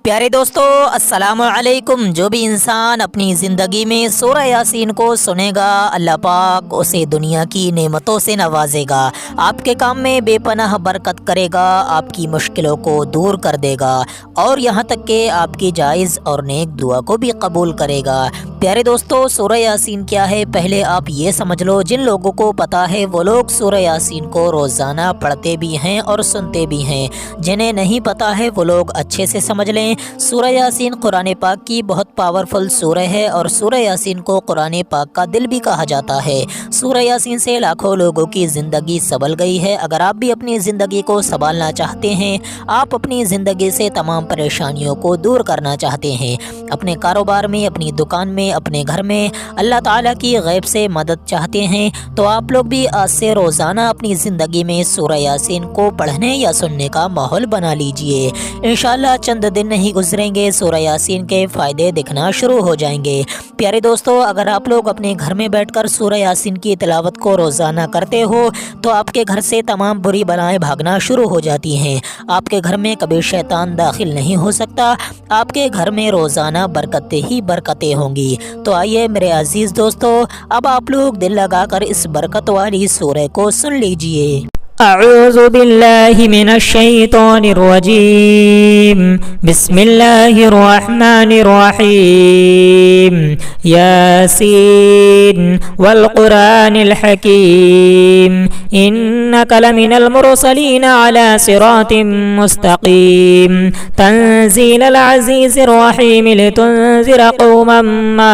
प्यारे दोस्तों, अस्सलाम वालेकुम। जो भी इंसान अपनी ज़िंदगी में सूरह यासीन को सुनेगा, अल्लाह पाक उसे दुनिया की नेमतों से नवाजेगा, आपके काम में बेपनाह बरकत करेगा, आपकी मुश्किलों को दूर कर देगा और यहाँ तक कि आपकी जायज़ और नेक दुआ को भी कबूल करेगा। प्यारे दोस्तों, सूरह यासीन क्या है पहले आप ये समझ लो। जिन लोगों को पता है वो लोग सूरह यासीन को रोज़ाना पढ़ते भी हैं और सुनते भी हैं। जिन्हें नहीं पता है वो लोग अच्छे से समझ लें। सूरह यासीन कुरान पाक की बहुत पावरफुल सूरह है और सूरह यासीन को कुरान पाक का दिल भी कहा जाता है। सूरह यासीन से लाखों लोगों की ज़िंदगी संभल गई है। अगर आप भी अपनी ज़िंदगी को संभालना चाहते हैं, आप अपनी ज़िंदगी से तमाम परेशानियों को दूर करना चाहते हैं, अपने कारोबार में, अपनी दुकान में, अपने घर में अल्लाह ताला की गैब से मदद चाहते हैं, तो आप लोग भी आज से रोज़ाना अपनी ज़िंदगी में सूरह यासीन को पढ़ने या सुनने का माहौल बना लीजिए। इंशाअल्लाह चंद दिन नहीं गुजरेंगे, सूरह यासीन के फ़ायदे दिखना शुरू हो जाएंगे। प्यारे दोस्तों, अगर आप लोग अपने घर में बैठकर सूरह यासीन की तिलावत को रोज़ाना करते हो तो आपके घर से तमाम बुरी बलाएं भागना शुरू हो जाती हैं। आपके घर में कभी शैतान दाखिल नहीं हो सकता। आपके घर में रोज़ाना बरकतें ही बरकतें होंगी। तो आइए मेरे अजीज़ दोस्तों, अब आप लोग दिल लगाकर इस बरकत वाली सूरह को सुन लीजिए। अऊज़ु बिल्लाहि मिनश शैतानिर रजीम। बिस्मिल्लाहिर रहमानिर रहीम। यासीन वल कुरानिल हकीम। इन्नका लमिनल मुरसलीन अला सिरातिम मुस्तकीम। तंज़ीलल अज़ीज़िर रहीम लितुनज़िरा क़ौमम मा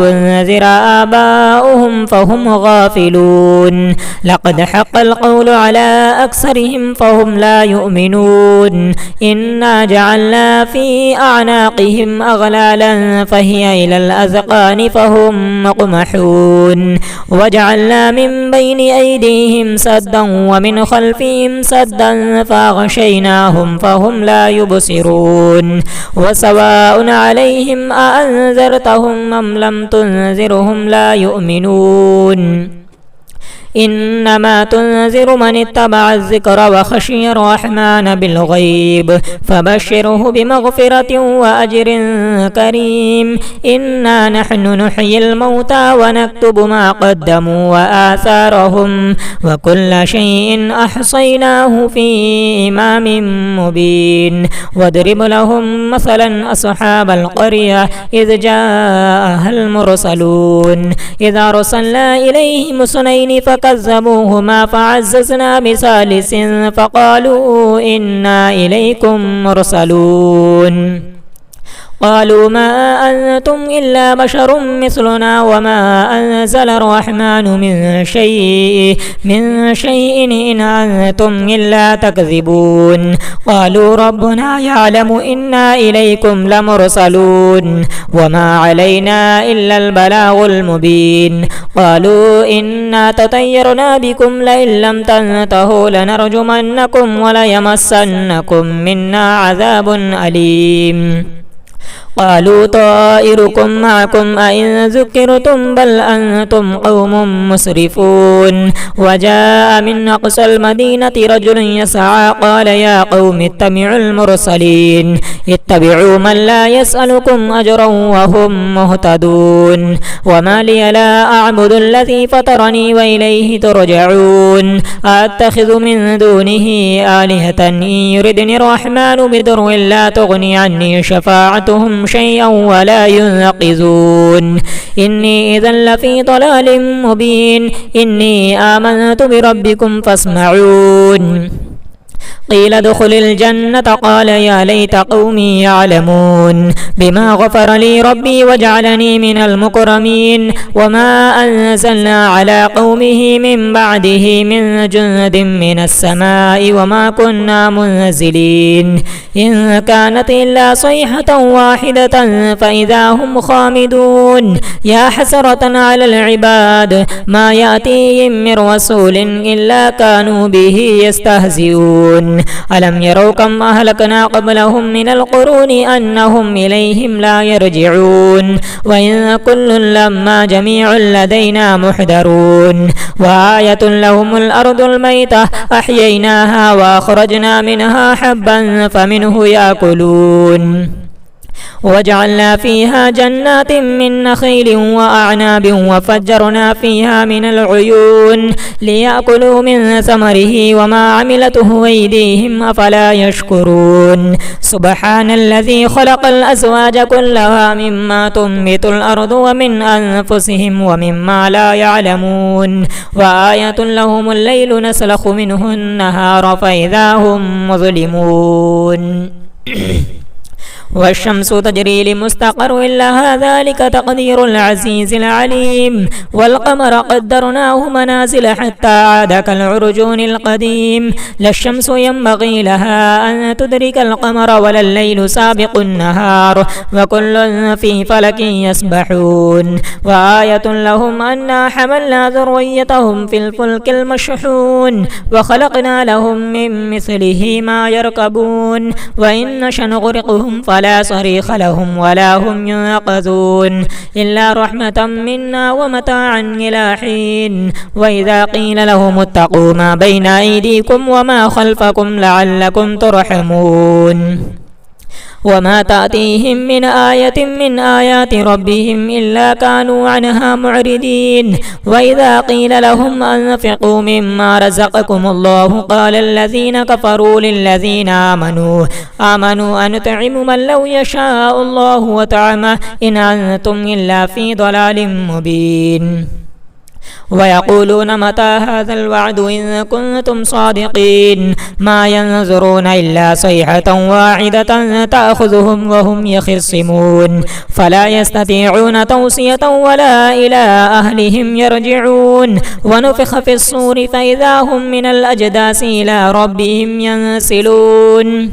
उनज़िरा आबाउहुम फ़हुम गाफ़िलून। लक़द हक़्क़ल क़ौलु अला अक्सरिहिम फ़हुम ला युमिनून। इन्ना जअलना फ़ी अअनाक़िहिम अग़लालन फ़हिय इलल अज़क़ानि फ़हुम मुक़महून। वजअलना मिन बैनि ऐदीहिम सद्दन व मिन ख़ल्फ़िहिम सद्दन फ़अग़शयनाहुम फ़हुम ला युबसिरून। वसवाउन अलैहिम अअन्ज़रतहुम अम लम तुनज़िरहुम ला युमिनून। इन्नमा तुनज़िरु मन इत्तबअ ज़िक्र व ख़शिय रहमान बिलग़ैब फ़बश्शिरहु बिमग़फ़िरतिन व अज्रिन करीम। इन्ना नहनु नुह्यिल मौता व नक्तुबु मा क़द्दमू व आसारहुम व कुल्ल शैइन अहसैनाहु फ़ी इमामिन मुबीन। वद्रिब लहुम मसलन अस्हाबल क़र्यह इज़ जाअहल मुरसलून। इज़ अरसलना इलैहिम इस्नैनि फ़कज़्ज़बूहुमा फ़अज़्ज़ज़ना बिसालिसिन फ़क़ालू इन्ना इलैकुम मुरसलून। क़ालू मा अंतुम इल्ला बशरुम मिस्लुना वमा अंज़ल अर्रहमानु मिन शैइन इन अंतुम इल्ला तकज़िबून। क़ालू रब्बुना यअलमु इन्ना इलैकुम लमुरसलून वमा अलैना इल्लल बलागुल मुबीन। क़ालू इन्ना ततय्यरना बिकुम लइन लम तन्तहू लनरजुमन्नकुम व लयमस्सन्नकुम मिन्ना अज़ाबुन अलीम। क़ालू ताइरुकुम मअकुम अइन ज़ुक्किरतुम बल अंतुम क़ौमुम मुस्रिफ़ून। वजाअ मिन अक़सल मदीनति रजुलुन यसअ क़ाल या क़ौमि इत्तबिउल मुरसलीन। इत्तबिउ मन ला यसअलुकुम अजरन व हुम मुहतदून। वमा लिय ला अअबुदुल्लज़ी फ़तरनी व इलैहि तुरजऊन। अअत्तख़िज़ु मिन दूनिहि आलिहतन इन युरिदनि अर्रहमानु बिदुर्रिन ला तुग़नि अन्नी शफ़ाअतुहुम शैअन व ला युनक़िज़ून। इन्नी इज़न लफ़ी ضलालिम मुबीन। इन्नी आमनतु बिरब्बिकुम फ़स्मऊन। क़ील उद्ख़ुलिल जन्नत क़ाल या लैत क़ौमी यअलमून बिमा ग़फ़र ली रब्बी वजअलनी मिनल मुकरमीन। वमा अंज़लना अला क़ौमिही मिन बअदिही मिन जुन्दिन मिनस समाइ वमा कुन्ना मुनज़िलीन। इन कानत इल्ला सयहतन वाहिदतन फ़इज़ा हुम ख़ामिदून। या हसरतन अलल इबाद मा यातीहिम मिन रसूलिन इल्ला कानू बिही यस्तहज़िऊन। अलम यरौ कम अहलकना क़ब्लहुम मिनल क़ुरूनि अन्नहुम इलैहिम ला यरजिऊन। व इन कुल्लुन लम्मा जमीउन लदैना मुहदरून। व आयतुन लहुमुल अर्दुल मैतह अह्यैनाहा व अख़रजना मिनहा हब्बन फमिन्हु याकुलून। وجعلنا فيها جنات من نخيل وأعناب وفجرنا فيها من العيون ليأكلوا من ثمره وما عملته أيديهم أفلا يشكرون سبحان الذي خلق الأزواج كلها مما تنبت الأرض ومن أنفسهم ومما لا يعلمون وآية لهم الليل نسلخ منه النهار فإذا هم مظلمون والشمس تجري لمستقر لها ذلك تقدير العزيز العليم والقمر قدرناه منازل حتى عاد كالعرجون القديم لا الشمس ينبغي لها أن تدرك القمر ولا الليل سابق النهار وكل في فلك يسبحون وآية لهم أنا حملنا ذريتهم في الفلك المشحون وخلقنا لهم من مثله ما يركبون وإن نشأ نغرقهم فلا صريخ لهم ولا هم ينقذون إلا رحمة منا ومتاعا إلى حين وإذا قيل لهم اتقوا ما بين أيديكم وما خلفكم لعلكم ترحمون وما تأتيهم من آية من آيات ربهم إلا كانوا عنها معرضين وإذا قيل لهم أنفقوا مما رزقكم الله قال الذين كفروا للذين آمنوا أنطعم من لو يشاء الله وطعمه إن أنتم إلا في ضلال مبين ويقولون متى هذا الوعد إن كنتم صادقين ما ينظرون إلا صيحة واحدة تأخذهم وهم يخصمون فلا يستطيعون توصية ولا إلى أهلهم يرجعون ونفخ في الصور فإذا هم من الأجداث إلى ربهم ينسلون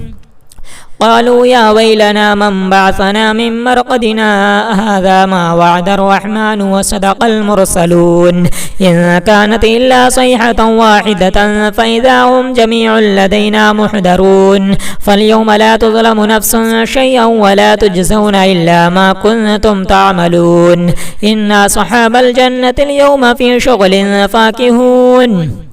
قالوا يا ويلنا من بعثنا من مرقدنا هذا ما وعد الرحمن وصدق المرسلون إن كانت إلا صيحة واحدة فإذا هم جميع لدينا محضرون فاليوم لا تظلم نفس شيئا ولا تجزون إلا ما كنتم تعملون إن أصحاب الجنة اليوم في شغل فاكهون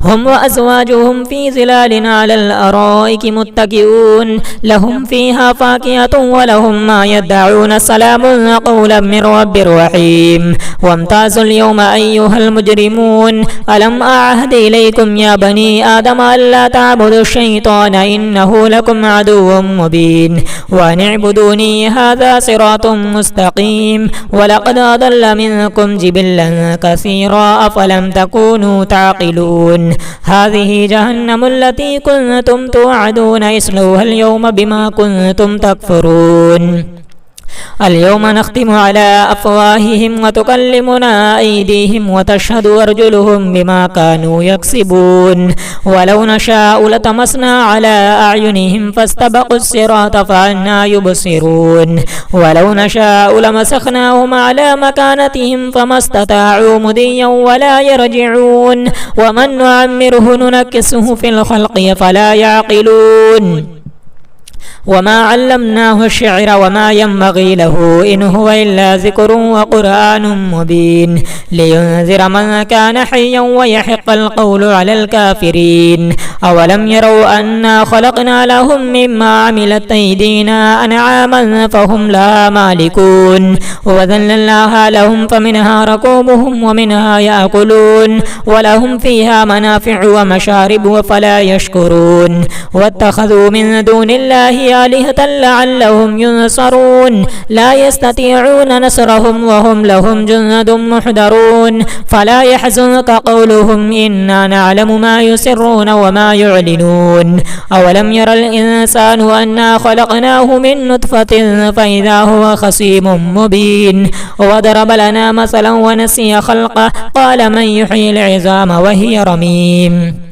هم وأزواجهم في ظلال على الأرائك متكئون لهم فيها فاكهة ولهم ما يدعون سلام قولا من رب رحيم وامتازوا اليوم أيها المجرمون ألم أعهد إليكم يا بني آدم ألا تعبدوا الشيطان إنه لكم عدو مبين وأن اعبدوني هذا صراط مستقيم ولقد أضل منكم جبلا كثيرا أفلم تكونوا تعقلون هذه جهنم التي كنتم توعدون اصلوها اليوم بما كنتم تكفرون اليوم نختم على أفواههم وتكلمنا أيديهم وتشهد أرجلهم بما كانوا يكسبون ولو نشاء لطمسنا على أعينهم فاستبقوا الصراط فأنى يبصرون ولو نشاء لمسخناهم على مكانتهم فما استطاعوا مضيا ولا يرجعون ومن نعمره ننكسه في الخلق فلا يعقلون وما علمناه الشعر وما ينبغي له إن هو إلا ذكر وقرآن مبين لينذر من كان حيا ويحق القول على الكافرين أولم يروا أنا خلقنا لهم مما عملت أيدينا أنعاما فهم لا مالكون وذللناها لهم فمنها ركوبهم ومنها يأكلون ولهم فيها منافع ومشارب فلا يشكرون واتخذوا من دون الله آلهة لعلهم ينصرون لا يستطيعون نصرهم وهم لهم جند محضرون فلا يحزنك قولهم إنا نعلم ما يسرون وما يعلنون أولم ير الإنسان أنا خلقناه من نطفة فإذا هو خصيم مبين وضرب لنا مثلا ونسي خلقه قال من يحيي العظام وهي رميم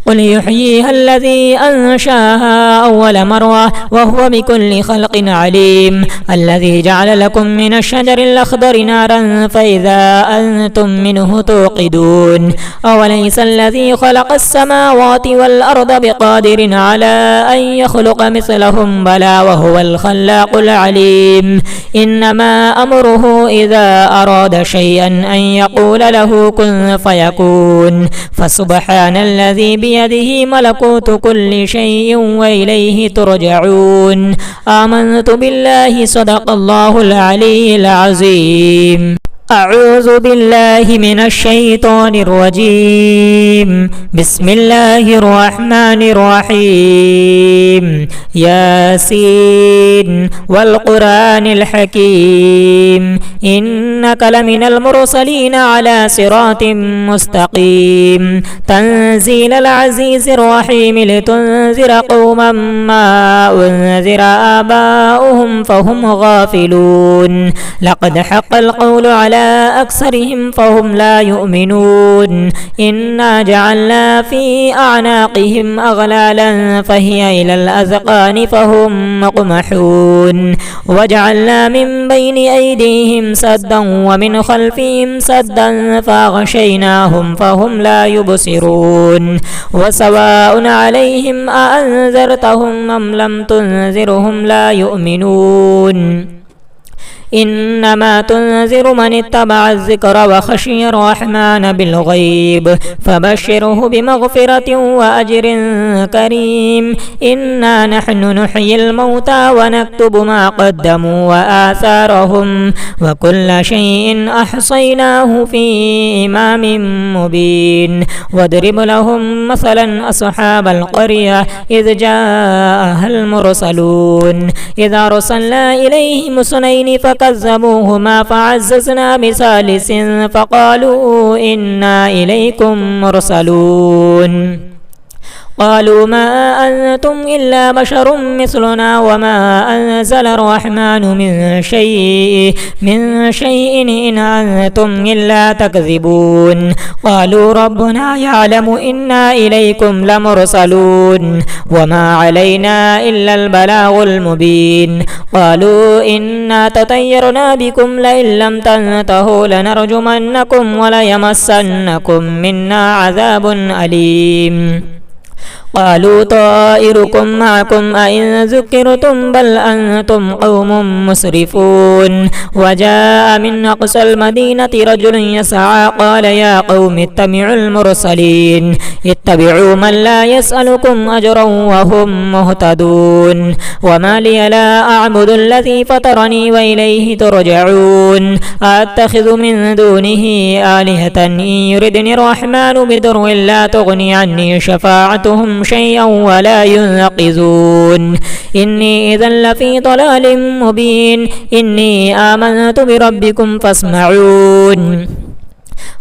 قل يحييها الذي أنشاها أول مرة وهو بكل خلق عليم الذي جعل لكم من الشجر الأخضر نارا فإذا أنتم منه توقدون أوليس الذي خلق السماوات والأرض بقادر على أن يخلق مثلهم بلى وهو الخلاق العليم إنما أمره إذا أراد شيئا أن يقول له كن فيكون فسبحان الذي الذي بيده ملكوت كل شيء وإليه ترجعون. آمنت بالله صدق الله العلي العظيم. أعوذ بالله من الشيطان الرجيم. بسم الله الرحمن الرحيم. ياسين والقرآن الحكيم إنك لمن المرسلين على صراط مستقيم. تنزيل العزيز الرحيم لتنذر قوما ما أنذر آباؤهم فهم غافلون. لقد حق القول على أكثرهم فهم لا يؤمنون. إنا جعلنا في أعناقهم أغلالا فهي إلى الأذقان فهم مقمحون. وجعلنا من بين أيديهم سدا ومن خلفهم سدا فأغشيناهم فهم لا يبصرون. وسواء عليهم أأنذرتهم أم لم تنذرهم لا يؤمنون. إنما تنذر من اتبع الذكر وخشي الرحمن بالغيب فبشره بمغفرة وأجر كريم. إنا نحن نحيي الموتى ونكتب ما قدموا وآثارهم وكل شيء أحصيناه في إمام مبين. واضرب لهم مثلا أصحاب القرية إذ جاءها المرسلون إذ أرسلنا إليهم اثنين فكذبوهما فعززنا بثالث فقالوا إنا إليكم مرسلون. قالوا ما أنتم إلا بشر مثلنا وما أنزل الرحمن من شيء إن أنتم إلا تكذبون. قالوا ربنا يعلم إنا إليكم لمرسلون وما علينا إلا البلاغ المبين. قالوا إنا تطيرنا بكم لئن لم تنتهوا لنرجمنكم وليمسنكم منا عذاب أليم. قالوا طائركم معكم أئن ذكرتم بل أنتم قوم مسرفون. وجاء من أقصى المدينة رجل يسعى قال يا قوم اتبعوا المرسلين اتبعوا من لا يسألكم أجرا وهم مهتدون. وما لي لا أعبد الذي فطرني وإليه ترجعون. أتخذ من دونه آلهة إن يردني الرحمن بضر لا تغني عني شفاعتهم شيئا ولا ينقذون. إني إذا لفي ضلال مبين. إني آمنت بربكم فاسمعون.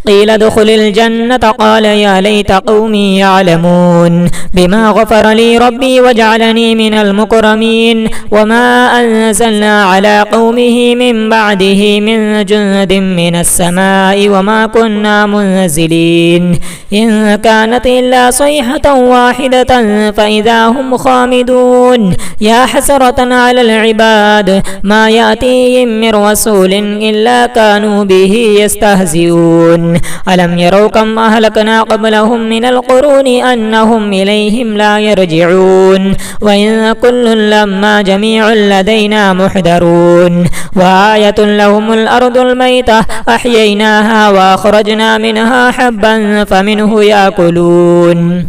قيل ادخل الجنة قال يا ليت قومي يعلمون بما غفر لي ربي وجعلني من المكرمين. وما أنزلنا على قومه من بعده من جند من السماء وما كنا منزلين. إن كانت إلا صيحة واحدة فإذا هم خامدون. يا حسرة على العباد ما يأتيهم من رسول إلا كانوا به يستهزئون. ألم يروا كم أهلكنا قبلهم من القرون أنهم إليهم لا يرجعون. وإن كل لما جميع لدينا محضرون. وآية لهم الأرض الميتة أحييناها وأخرجنا منها حبا فمنه يأكلون.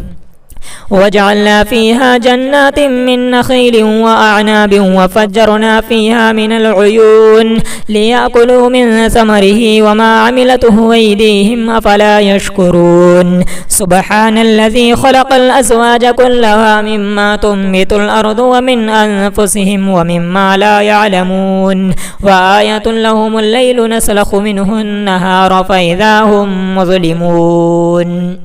وجعلنا فيها جنات من نخيل وأعناب وفجرنا فيها من العيون ليأكلوا من ثمره وما عملته أيديهم أفلا يشكرون. سبحان الذي خلق الأزواج كلها مما تنبت الأرض ومن أنفسهم ومما لا يعلمون. وآية لهم الليل نسلخ منه النهار فإذا هم مظلمون.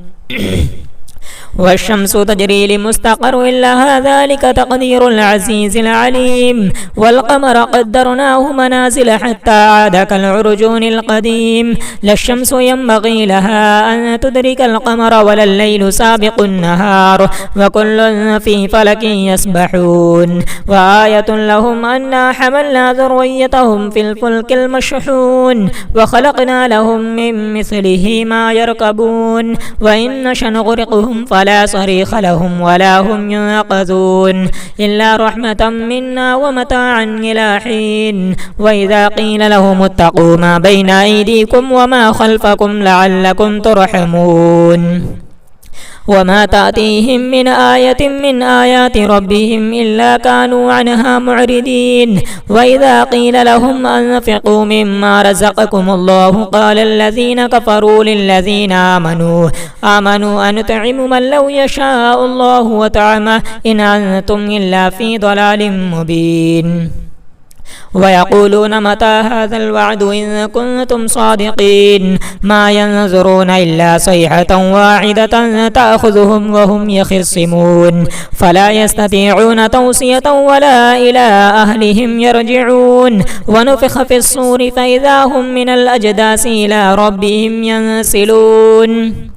والشمس تجري لمستقر لها ذلك تقدير العزيز العليم. والقمر قدرناه منازل حتى عاد كالعرجون القديم. لا الشمس ينبغي لها أن تدرك القمر ولا الليل سابق النهار وكل في فلك يسبحون. وآية لهم أنا حملنا ذريتهم في الفلك المشحون وخلقنا لهم من مثله ما يركبون. وإن نشأ نغرقهم فلا صريخ لهم ولا هم ينقذون إلا رحمة منا ومتاعا إلى حين. وإذا قيل لهم اتقوا ما بين أيديكم وما خلفكم لعلكم ترحمون. وما تأتيهم من آية من آيات ربهم إلا كانوا عنها معرضين وإذا قيل لهم أنفقوا مما رزقكم الله قال الذين كفروا للذين آمنوا أنطعم من لو يشاء الله وطعمه إن أنتم إلا في ضلال مبين ويقولون متى هذا الوعد إن كنتم صادقين ما ينظرون إلا صيحة واحدة تأخذهم وهم يخصمون فلا يستطيعون توصية ولا إلى أهلهم يرجعون ونفخ في الصور فإذا هم من الأجداث إلى ربهم ينسلون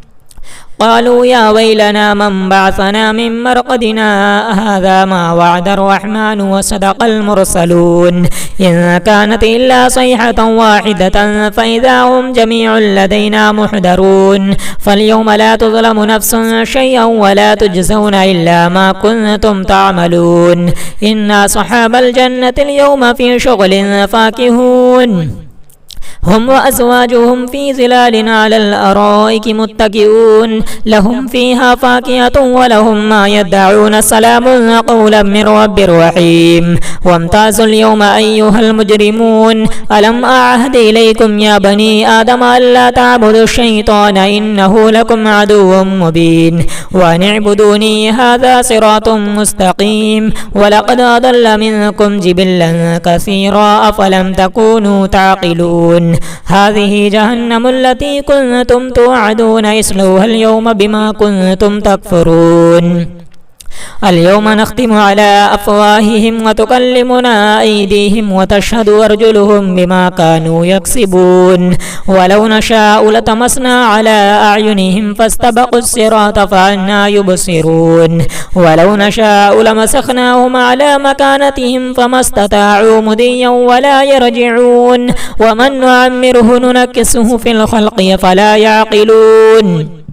قالوا يا ويلنا من بعثنا من مرقدنا هذا ما وعد الرحمن وصدق المرسلون إن كانت إلا صيحة واحدة فإذا هم جميع لدينا محضرون فاليوم لا تظلم نفس شيئا ولا تجزون إلا ما كنتم تعملون إن أصحاب الجنة اليوم في شغل فاكهون هم وأزواجهم في ظلال على الأرائك متكئون لهم فيها فاكهة ولهم ما يدعون سلام قولا من رب رحيم وامتازوا اليوم أيها المجرمون ألم أعهد إليكم يا بني آدم ألا تعبدوا الشيطان إنه لكم عدو مبين وأن اعبدوني هذا صراط مستقيم ولقد أضل منكم جبلا كثيرا أفلم تكونوا تعقلون هذه جهنم التي كنتم توعدون اصلوها اليوم بما كنتم تكفرون اليوم نختم على أفواههم وتكلمنا أيديهم وتشهد أرجلهم بما كانوا يكسبون ولو نشاء لطمسنا على أعينهم فاستبقوا الصراط فأنى يبصرون ولو نشاء لمسخناهم على مكانتهم فما استطاعوا مضيا ولا يرجعون ومن نعمره ننكسه في الخلق فلا يعقلون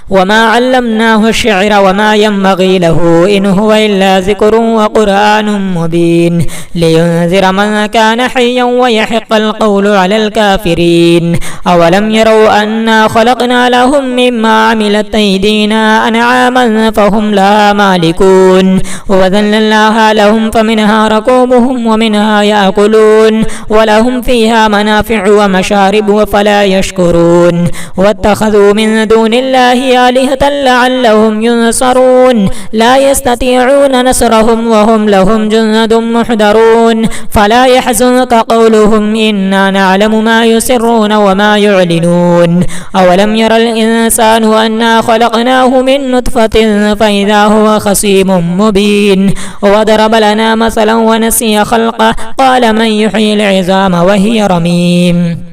وما علمناه الشعر وما ينبغي له إن هو إلا ذكر وقرآن مبين لينذر من كان حيا ويحق القول على الكافرين أولم يروا أنا خلقنا لهم مما عملت أيدينا أنعاما فهم لها مالكون وذللناها لهم فمنها ركوبهم ومنها يأكلون ولهم فيها منافع ومشارب فلا يشكرون واتخذوا من دون الله آلهة لعلهم ينصرون لا يستطيعون نصرهم وهم لهم جند محضرون فلا يحزنك قولهم إنا نعلم ما يسرون وما يعلنون أولم ير الإنسان أنا خلقناه من نطفة فإذا هو خصيم مبين وضرب لنا مثلا ونسي خلقه قال من يحيي العظام وهي رميم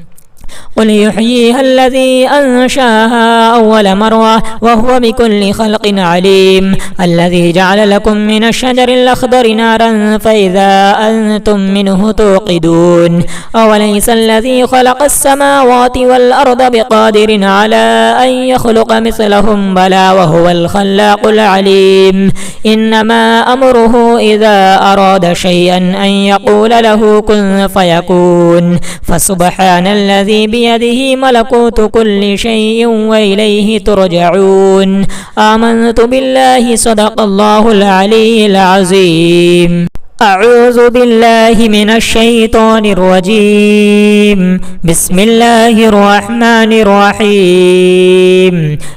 قل يحييها الذي أنشاها أول مرة وهو بكل خلق عليم الذي جعل لكم من الشجر الأخضر نارا فإذا أنتم منه توقدون أوليس الذي خلق السماوات والأرض بقادر على أن يخلق مثلهم بلى وهو الخلاق العليم إنما أمره إذا أراد شيئا أن يقول له كن فيكون فسبحان الذي بيده ملكوت كل شيء وإليه ترجعون آمنت بالله صدق الله العلي العظيم أعوذ بالله من الشيطان الرجيم بسم الله الرحمن الرحيم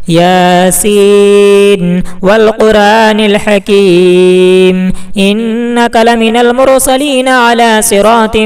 ياسين والقرآن الحكيم إنك لمن المرسلين على صراط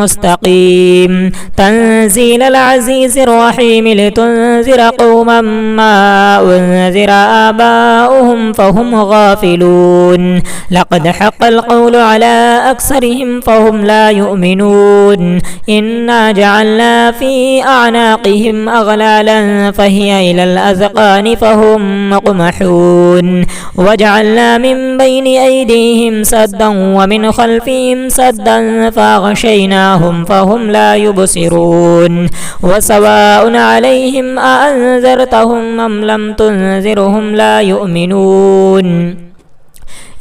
مستقيم تنزيل العزيز الرحيم لتنذر قوما ما أنذر آباؤهم فهم غافلون لقد حق القول على أكثرهم فهم لا يؤمنون إنا جعلنا في أعناقهم أغلالا فهي إلى الأذقان فهم مقمحون وجعلنا من بين أيديهم سدا ومن خلفهم سدا فأغشيناهم فهم لا يبصرون وسواء عليهم أأنذرتهم أم لم تنذرهم لا يؤمنون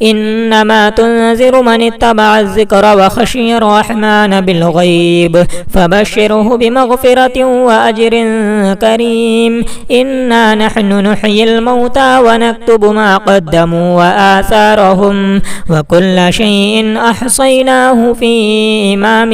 إنما تنذر من اتبع الذكر وخشي الرحمن بالغيب فبشره بمغفرة وأجر كريم إنا نحن نحيي الموتى ونكتب ما قدموا وآثارهم وكل شيء أحصيناه في إمام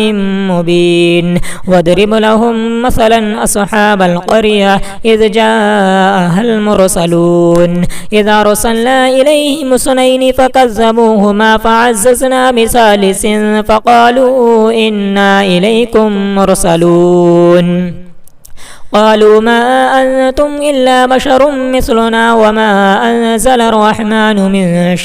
مبين واضرب لهم مثلا أصحاب القرية إذ جاءها المرسلون إذا أرسلنا إليهم اثنين فكذبوهما فعززنا بثالث فقالوا إنا إليكم مرسلون قالوا ما أنتم إلا بشر مثلنا وما أنزل الرحمن من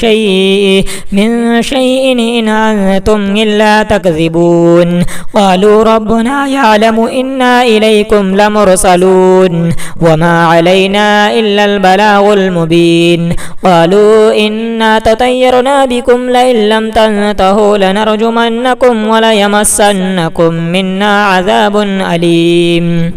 شيء إن أنتم إلا تكذبون قالوا ربنا يعلم إنا إليكم لمرسلون وما علينا إلا البلاغ المبين قالوا إنا تطيرنا بكم لئن لم تنتهوا لنرجمنكم وليمسنكم منا عذاب أليم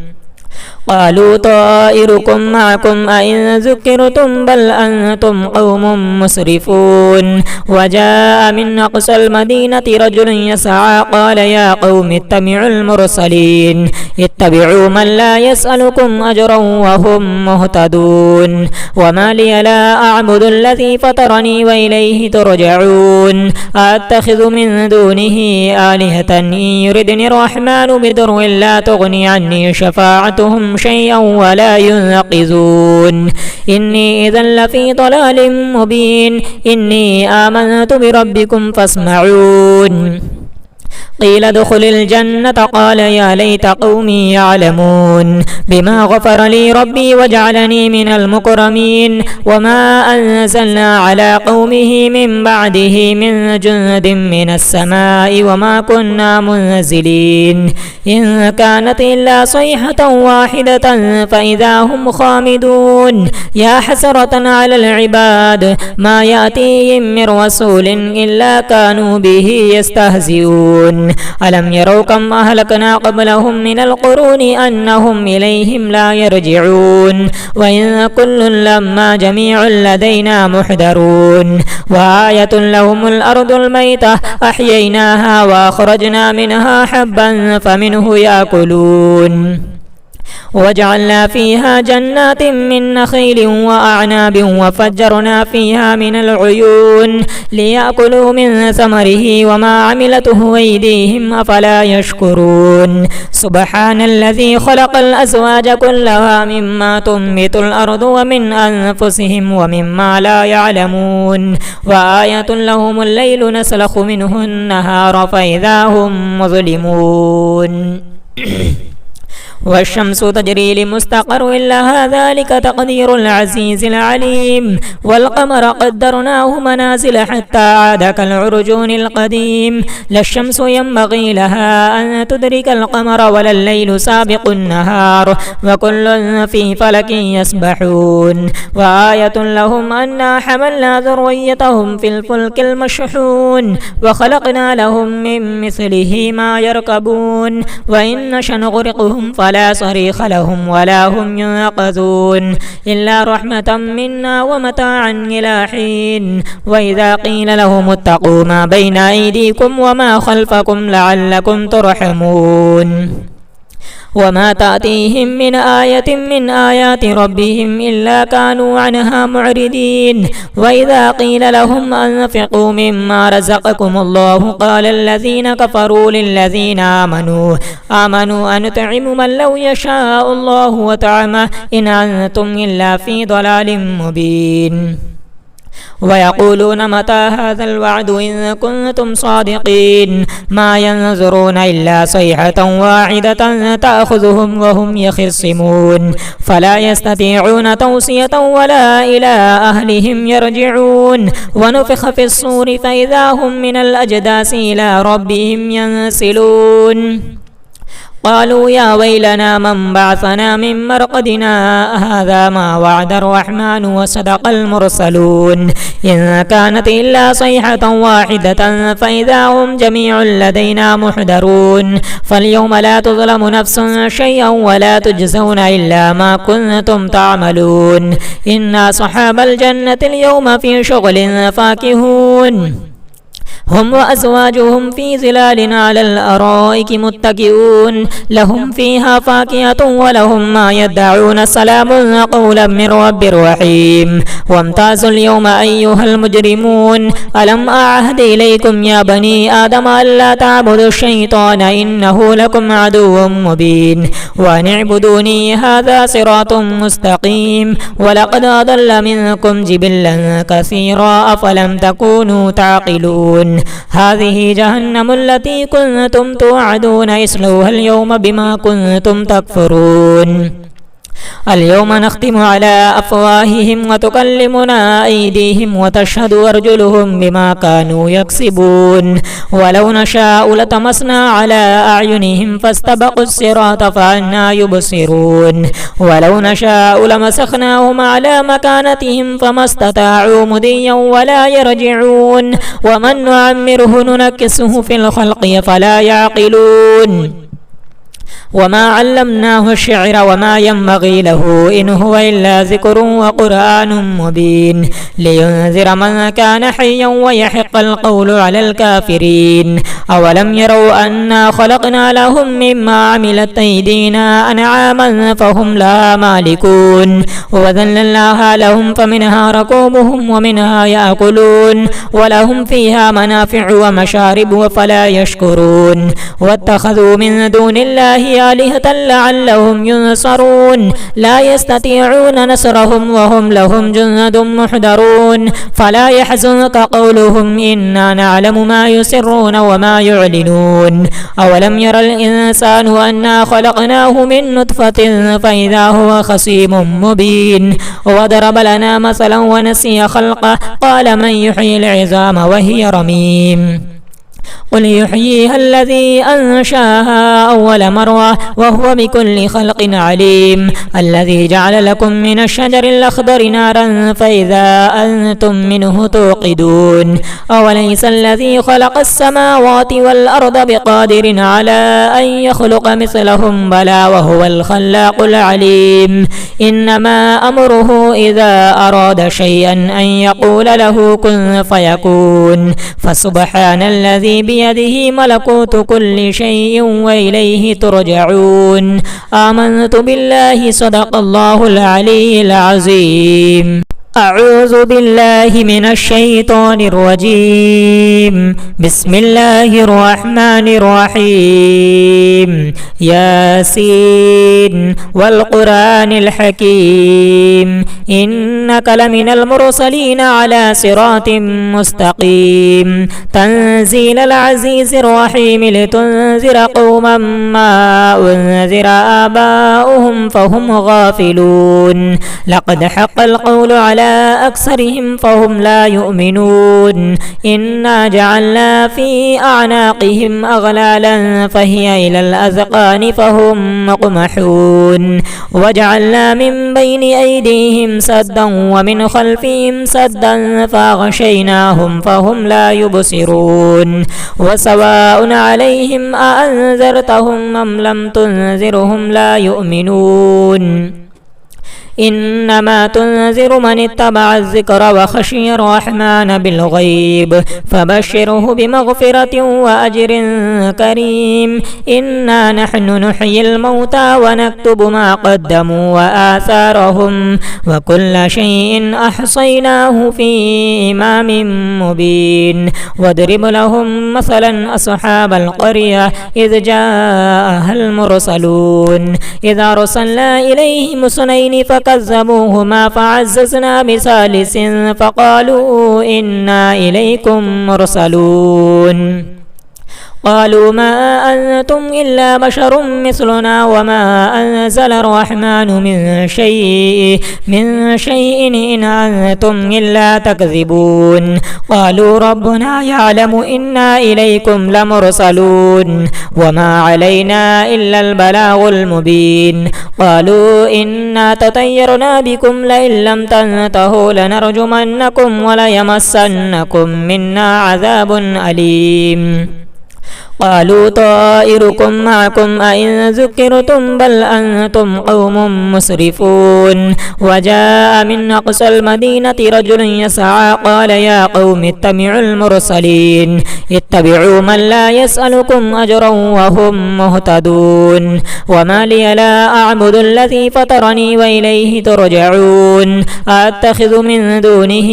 قالوا طائركم معكم أئن ذكرتم بل أنتم قوم مسرفون وجاء من أقصى المدينة رجل يسعى قال يا قوم اتبعوا المرسلين اتبعوا من لا يسألكم أجرا وهم مهتدون وما لي لا أعبد الذي فطرني وإليه ترجعون أتخذ من دونه آلهة إن يردني الرحمن بضر لا تغني عني شفاعتهم شيئا ولا ينقذون إني إذا لفي ضلال مبين إني آمنت بربكم فاسمعون قيل ادخل الجنة قال يا ليت قومي يعلمون بما غفر لي ربي وجعلني من المكرمين وما أنزلنا على قومه من بعده من جند من السماء وما كنا منزلين إن كانت إلا صيحة واحدة فإذا هم خامدون يا حسرة على العباد ما يأتيهم من رسول إلا كانوا به يستهزئون ألم يروا كم أهلكنا قبلهم من القرون أنهم إليهم لا يرجعون وإن كل لما جميع لدينا محضرون وآية لهم الأرض الميتة أحييناها وأخرجنا منها حبا فمنه يأكلون وجعلنا فيها جنات من نخيل وأعناب وفجرنا فيها من العيون ليأكلوا من ثمره وما عملته أيديهم أفلا يشكرون سبحان الذي خلق الأزواج كلها مما تنبت الأرض ومن أنفسهم ومما لا يعلمون وآية لهم الليل نسلخ منه النهار فإذا هم مظلمون والشمس تجري لمستقر لها ذلك تقدير العزيز العليم والقمر قدرناه منازل حتى عاد كالعرجون القديم لا الشمس ينبغي لها أن تدرك القمر ولا الليل سابق النهار وكل في فلك يسبحون وآية لهم أنا حملنا ذريتهم في الفلك المشحون وخلقنا لهم من مثله ما يركبون وإن نشأ نغرقهم فلا صريخ لهم ولا هم ينقذون إلا رحمة منا ومتاعا إلى حين وإذا قيل لهم اتقوا ما بين أيديكم وما خلفكم لعلكم ترحمون وما تأتيهم من آية من آيات ربهم إلا كانوا عنها معرضين وإذا قيل لهم أنفقوا مما رزقكم الله قال الذين كفروا للذين آمنوا أنطعم من لو يشاء الله وطعمه إن أنتم إلا في ضلال مبين ويقولون متى هذا الوعد إن كنتم صادقين ما ينظرون إلا صيحة واحدة تأخذهم وهم يخصمون فلا يستطيعون توصية ولا إلى أهلهم يرجعون ونفخ في الصور فإذا هم من الأجداث إلى ربهم ينسلون قالوا يا ويلنا من بعثنا من مرقدنا هذا ما وعد الرحمن وصدق المرسلون إن كانت إلا صيحة واحدة فإذا هم جميع لدينا محضرون فاليوم لا تظلم نفس شيئا ولا تجزون إلا ما كنتم تعملون إن أصحاب الجنة اليوم في شغل فاكهون هم وأزواجهم في ظلال على الأرائك متكئون لهم فيها فاكهة ولهم ما يدعون سلام قولا من رب رحيم وامتازوا اليوم أيها المجرمون ألم أعهد إليكم يا بني آدم ألا تعبدوا الشيطان إنه لكم عدو مبين وأن اعبدوني هذا صراط مستقيم ولقد أضل منكم جبلا كثيرا أفلم تكونوا تعقلون هذه جهنم التي كنتم توعدون اصلوها اليوم بما كنتم تكفرون اليوم نختم على أفواههم وتكلمنا أيديهم وتشهد أرجلهم بما كانوا يكسبون ولو نشاء لطمسنا على أعينهم فاستبقوا الصراط فأنى يبصرون ولو نشاء لمسخناهم على مكانتهم فما استطاعوا مضيا ولا يرجعون ومن نعمره ننكسه في الخلق فلا يعقلون وما علمناه الشعر وما ينبغي له إن هو إلا ذكر وقرآن مبين لينذر من كان حيا ويحق القول على الكافرين أولم يروا أنا خلقنا لهم مما عملت أيدينا أنعاما فهم لها مالكون وذللناها لهم فمنها ركوبهم ومنها يأكلون ولهم فيها منافع ومشارب فلا يشكرون واتخذوا من دون الله آلهة لعلهم ينصرون لا يستطيعون نصرهم وهم لهم جند محضرون فلا يحزنك قولهم إنا نعلم ما يسرون وما يعلنون أولم ير الإنسان أنا خلقناه من نطفة فإذا هو خصيم مبين وضرب لنا مثلا ونسي خلقه قال من يحيي العظام وهي رميم قل يحييها الذي أنشاها أول مرة وهو بكل خلق عليم الذي جعل لكم من الشجر الأخضر نارا فإذا أنتم منه توقدون أوليس الذي خلق السماوات والأرض بقادر على أن يخلق مثلهم بلى وهو الخلاق العليم إنما أمره إذا أراد شيئا أن يقول له كن فيكون فسبحان الذي بيده ملكوت كل شيء وإليه ترجعون آمنت بالله صدق الله العلي العظيم أعوذ بالله من الشيطان الرجيم بسم الله الرحمن الرحيم ياسين والقرآن الحكيم إنك لمن المرسلين على صراط مستقيم تنزيل العزيز الرحيم لتنذر قوما ما أنذر آباؤهم فهم غافلون لقد حق القول على أكثرهم فهم لا يؤمنون إنا جعلنا في أعناقهم أغلالا فهي إلى الأذقان فهم مقمحون وجعلنا من بين أيديهم سدا ومن خلفهم سدا فأغشيناهم فهم لا يبصرون وسواء عليهم أأنذرتهم أم لم تنذرهم لا يؤمنون إنما تنذر من اتبع الذكر وخشي الرحمن بالغيب فبشره بمغفرة وأجر كريم إنا نحن نحيي الموتى ونكتب ما قدموا وآثارهم وكل شيء أحصيناه في إمام مبين واضرب لهم مثلا أصحاب القرية إذ جاءها المرسلون إذا أرسلنا إليهم اثنين فكذبوهما فعززنا بثالث فقالوا إنا إليكم مرسلون قالوا ما أنتم إلا بشر مثلنا وما أنزل الرحمن من شيء إن أنتم إلا تكذبون قالوا ربنا يعلم إنا إليكم لمرسلون وما علينا إلا البلاغ المبين قالوا إنا تطيرنا بكم لئن لم تنتهوا لنرجمنكم وليمسنكم منا عذاب أليم قالوا طائركم معكم أئن ذكرتم بل أنتم قوم مسرفون وجاء من أقصى المدينة رجل يسعى قال يا قوم اتبعوا المرسلين اتبعوا من لا يسألكم أجرا وهم مهتدون وما لي لا أعبد الذي فطرني وإليه ترجعون أتخذ من دونه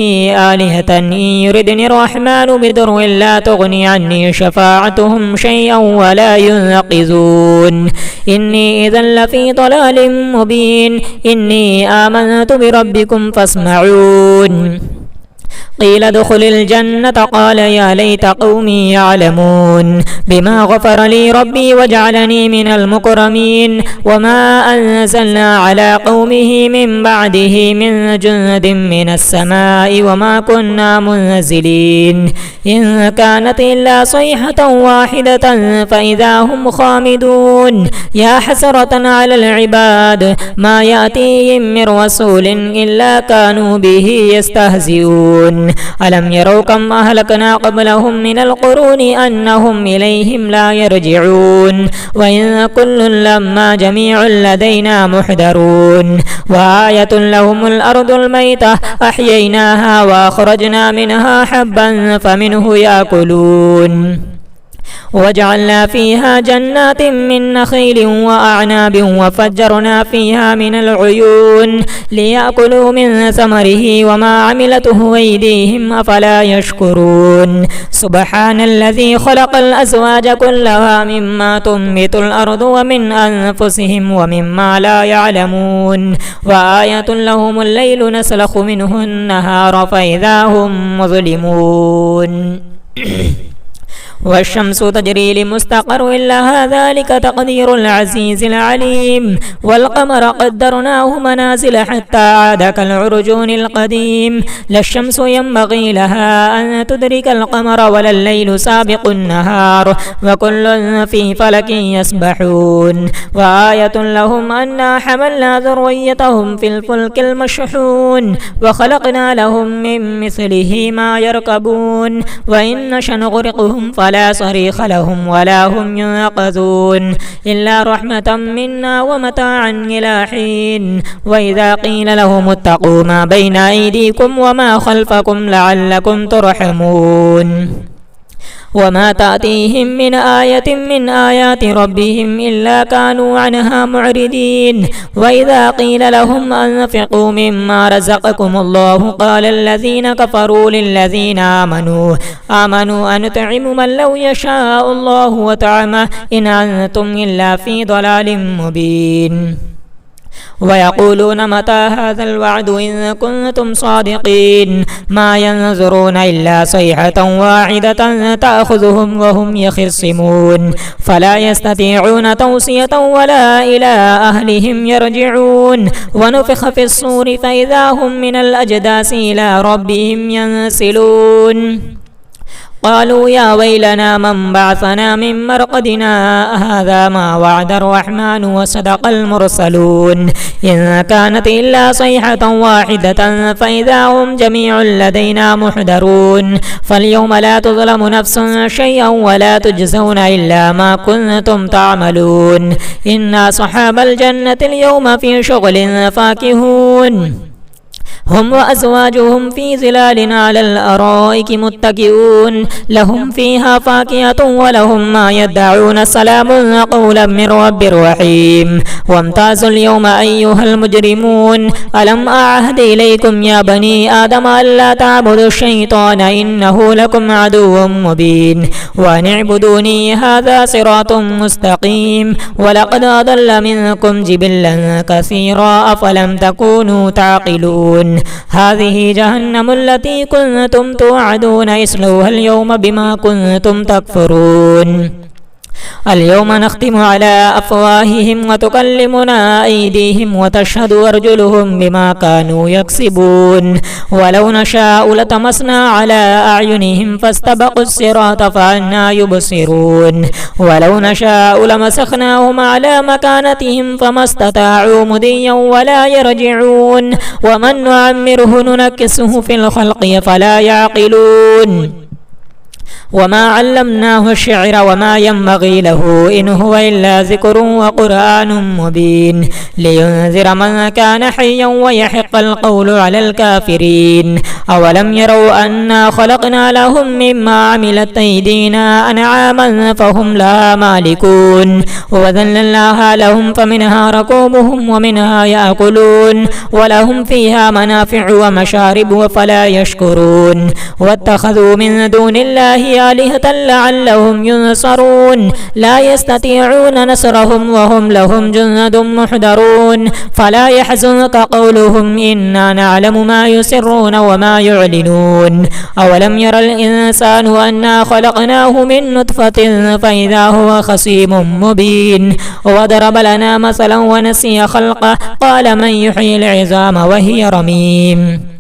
آلهة إن يردني الرحمن بضر لا تغني عني شفاعتهم شيئا ولا ينقذون إني إذا لفي ضلال مبين إني آمنت بربكم فاسمعون قيل ادخل الجنة قال يا ليت قومي يعلمون بما غفر لي ربي وجعلني من المكرمين وما أنزلنا على قومه من بعده من جند من السماء وما كنا منزلين إن كانت إلا صيحة واحدة فإذا هم خامدون يا حسرة على العباد ما يأتيهم من رسول إلا كانوا به يستهزئون ألم يروا كم أهلكنا قبلهم من القرون أنهم إليهم لا يرجعون وإن كل لما جميع لدينا محضرون وآية لهم الأرض الميتة أحييناها وأخرجنا منها حبا فمنه يأكلون وجعلنا فيها جنات من نخيل وأعناب وفجرنا فيها من العيون ليأكلوا من ثمره وما عملته أيديهم أفلا يشكرون سبحان الذي خلق الأزواج كلها مما تنبت الأرض ومن أنفسهم ومما لا يعلمون وآية لهم الليل نسلخ منه النهار فإذا هم مظلمون والشمس تجري لمستقر لها ذلك تقدير العزيز العليم والقمر قدرناه منازل حتى عاد كالعرجون القديم لا الشمس ينبغي لها أن تدرك القمر ولا الليل سابق النهار وكل في فلك يسبحون وآية لهم أنا حملنا ذريتهم في الفلك المشحون وخلقنا لهم من مثله ما يركبون وإن نشأ نغرقهم فلا صريخ لهم ولا هم ينقذون إلا رحمة منا ومتاعا إلى حين وإذا قيل لهم اتقوا ما بين أيديكم وما خلفكم لعلكم ترحمون وما تأتيهم من آية من آيات ربهم إلا كانوا عنها معرضين وإذا قيل لهم أنفقوا مما رزقكم الله قال الذين كفروا للذين آمنوا أنطعم من لو يشاء الله وطعمه إن أنتم إلا في ضلال مبين ويقولون متى هذا الوعد إن كنتم صادقين ما ينظرون إلا صيحة واحدة تأخذهم وهم يخصمون فلا يستطيعون توصية ولا إلى أهلهم يرجعون ونفخ في الصور فإذا هم من الأجداث إلى ربهم ينسلون قالوا يا ويلنا من بعثنا من مرقدنا هذا ما وعد الرحمن وصدق المرسلون إن كانت إلا صيحة واحدة فإذا هم جميع لدينا محضرون فاليوم لا تظلم نفس شيئا ولا تجزون إلا ما كنتم تعملون إن أصحاب الجنة اليوم في شغل فاكهون هم وأزواجهم في ظلال على الأرائك متكئون لهم فيها فاكهة ولهم ما يدعون سلام قولا من رب رحيم وامتازوا اليوم أيها المجرمون ألم أعهد إليكم يا بني آدم ألا تعبدوا الشيطان إنه لكم عدو مبين وأن اعبدوني هذا صراط مستقيم ولقد أضل منكم جبلا كثيرا أفلم تكونوا تعقلون هذه جهنم التي كنتم توعدون اصلوها اليوم بما كنتم تكفرون اليوم نختم على أفواههم وتكلمنا أيديهم وتشهد أرجلهم بما كانوا يكسبون ولو نشاء لطمسنا على أعينهم فاستبقوا الصراط فأنى يبصرون ولو نشاء لمسخناهم على مكانتهم فما استطاعوا مضيا ولا يرجعون ومن نعمره ننكسه في الخلق فلا يعقلون وما علمناه الشعر وما ينبغي له إن هو إلا ذكر وقرآن مبين لينذر من كان حيا ويحق القول على الكافرين أولم يروا أنا خلقنا لهم مما عملت أيدينا أنعاما فهم لها مالكون وذللناها لهم فمنها ركوبهم ومنها يأكلون ولهم فيها منافع ومشارب فلا يشكرون واتخذوا من دون الله آلهة لعلهم ينصرون لا يستطيعون نصرهم وهم لهم جند محضرون فلا يحزنك قولهم إنا نعلم ما يسرون وما يعلنون أولم ير الإنسان أنا خلقناه من نطفة فإذا هو خصيم مبين وضرب لنا مثلا ونسي خلقه قال من يحيي العظام وهي رميم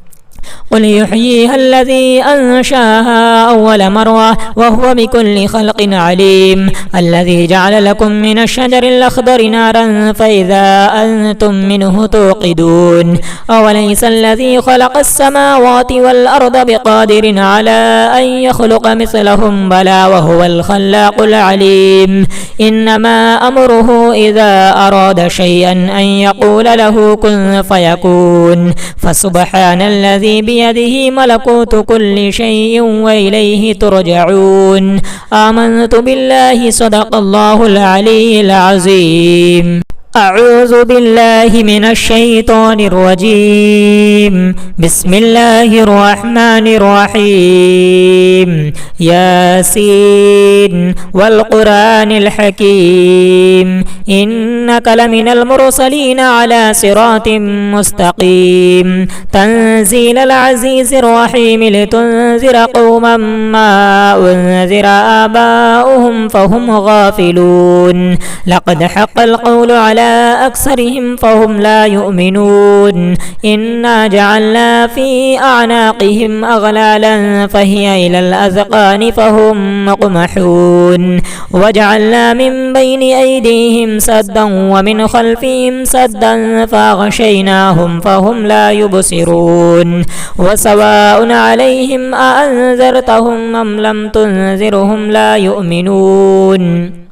قل يحييها الذي أنشاها أول مرة وهو بكل خلق عليم الذي جعل لكم من الشجر الأخضر نارا فإذا أنتم منه توقدون أوليس الذي خلق السماوات والأرض بقادر على أن يخلق مثلهم بلى وهو الخلاق العليم إنما أمره إذا أراد شيئا أن يقول له كن فيكون فسبحان الذي بيده ملكوت كل شيء وإليه ترجعون آمنت بالله صدق الله العلي العظيم أعوذ بالله من الشيطان الرجيم بسم الله الرحمن الرحيم ياسين والقرآن الحكيم إنك لمن المرسلين على صراط مستقيم تنزيل العزيز الرحيم لتنذر قوما ما أنذر آباؤهم فهم غافلون لقد حق القول على أكثرهم فهم لا يؤمنون إنا جعلنا في أعناقهم أغلالا فهي إلى الأذقان فهم مقمحون وجعلنا من بين أيديهم سدا ومن خلفهم سدا فأغشيناهم فهم لا يبصرون وسواء عليهم أأنذرتهم أم لم تنذرهم لا يؤمنون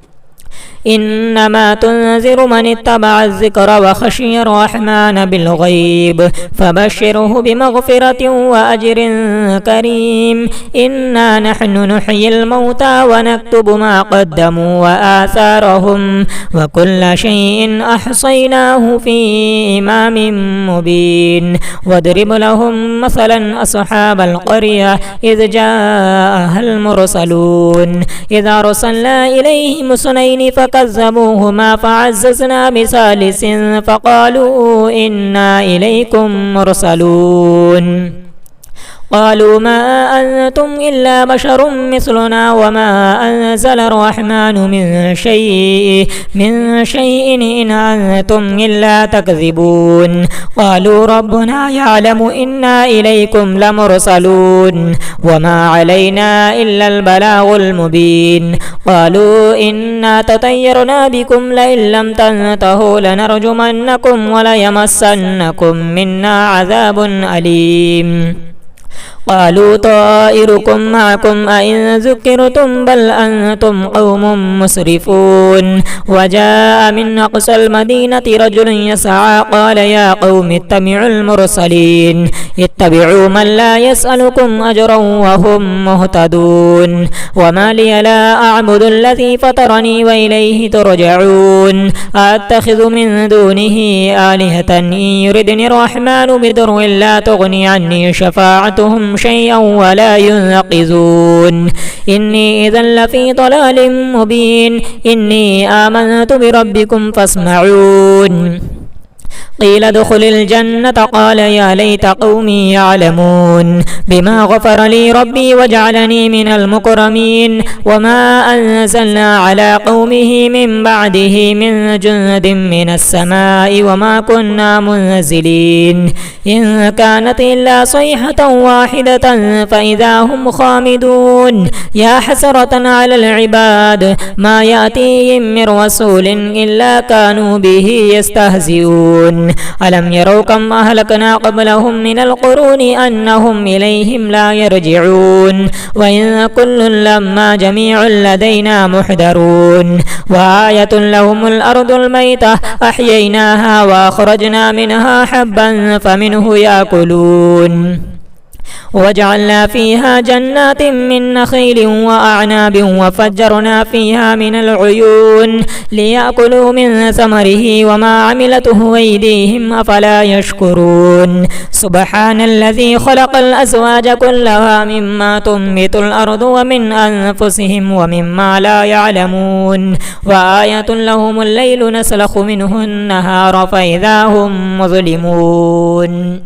إنما تنذر من اتبع الذكر وخشي الرحمن بالغيب فبشره بمغفرة وأجر كريم إنا نحن نحيي الموتى ونكتب ما قدموا وآثارهم وكل شيء أحصيناه في إمام مبين واضرب لهم مثلا أصحاب القرية إذ جاءها المرسلون إذا أرسلنا إليهم اثنين فكذبوهما فعززنا بثالث فقالوا إنا إليكم مرسلون قالوا ما أنتم إلا بشر مثلنا وما أنزل الرحمن من شيء إن أنتم إلا تكذبون قالوا ربنا يعلم إنا إليكم لمرسلون وما علينا إلا البلاغ المبين قالوا إنا تطيرنا بكم لئن لم تنتهوا لنرجمنكم وليمسنكم منا عذاب أليم قالوا طائركم معكم أئن ذكرتم بل أنتم قوم مسرفون وجاء من أقصى المدينة رجل يسعى قال يا قوم اتبعوا المرسلين اتبعوا من لا يسألكم أجرا وهم مهتدون وما لي لا أعبد الذي فطرني وإليه ترجعون أتخذ من دونه آلهة إن يردني الرحمن بضر لا تغني عني شفاعتهم شيئا ولا ينقذون إني إذا لفي ضلال مبين إني آمنت بربكم فاسمعون قيل ادخل الجنة قال يا ليت قومي يعلمون بما غفر لي ربي وجعلني من المكرمين وما أنزلنا على قومه من بعده من جند من السماء وما كنا منزلين إن كانت إلا صيحة واحدة فإذا هم خامدون يا حسرة على العباد ما يأتيهم من رسول إلا كانوا به يستهزئون ألم يروا كم أهلكنا قبلهم من القرون أنهم إليهم لا يرجعون وإن كل لما جميع لدينا محضرون وآية لهم الأرض الميتة أحييناها وأخرجنا منها حبا فمنه يأكلون وجعلنا فيها جنات من نخيل وأعناب وفجرنا فيها من العيون ليأكلوا من ثمره وما عملته أيديهم أفلا يشكرون سبحان الذي خلق الأزواج كلها مما تنبت الأرض ومن أنفسهم ومما لا يعلمون وآية لهم الليل نسلخ منه النهار فإذا هم مظلمون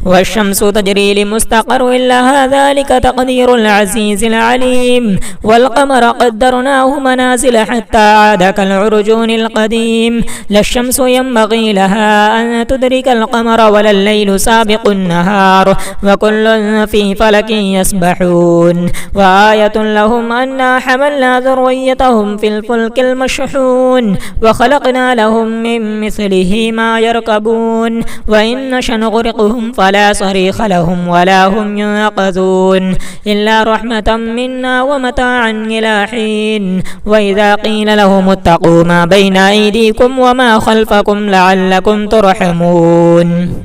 والشمس تجري لمستقر لها ذلك تقدير العزيز العليم والقمر قدرناه منازل حتى عاد كالعرجون القديم لا الشمس ينبغي لها أن تدرك القمر ولا الليل سابق النهار وكل في فلك يسبحون وآية لهم أنا حملنا ذريتهم في الفلك المشحون وخلقنا لهم من مثله ما يركبون وإن نشأ نغرقهم فلا صريخ لهم ولا هم ينقذون إلا رحمة منا ومتاعا إلى حين وإذا قيل لهم اتقوا ما بين أيديكم وما خلفكم لعلكم ترحمون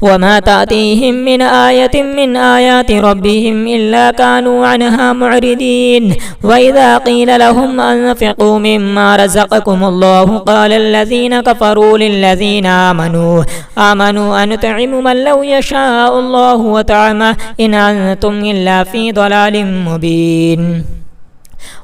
وما تأتيهم من آية من آيات ربهم إلا كانوا عنها معرضين وإذا قيل لهم أنفقوا مما رزقكم الله قال الذين كفروا للذين آمنوا أنطعم من لو يشاء الله وطعمه إن أنتم إلا في ضلال مبين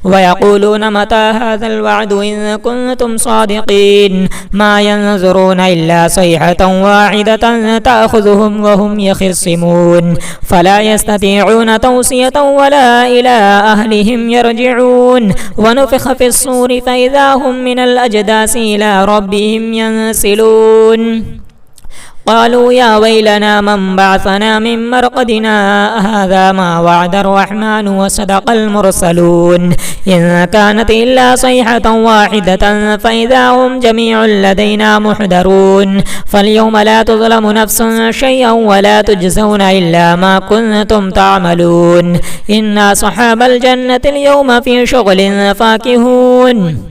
ويقولون متى هذا الوعد إن كنتم صادقين ما ينظرون إلا صيحة واحدة تأخذهم وهم يخصمون فلا يستطيعون توصية ولا إلى أهلهم يرجعون ونفخ في الصور فإذا هم من الأجداث إلى ربهم ينسلون قالوا يا ويلنا من بعثنا من مرقدنا هذا ما وعد الرحمن وصدق المرسلون إن كانت إلا صيحة واحدة فإذا هم جميع لدينا محضرون فاليوم لا تظلم نفس شيئا ولا تجزون إلا ما كنتم تعملون إن أصحاب الجنة اليوم في شغل فاكهون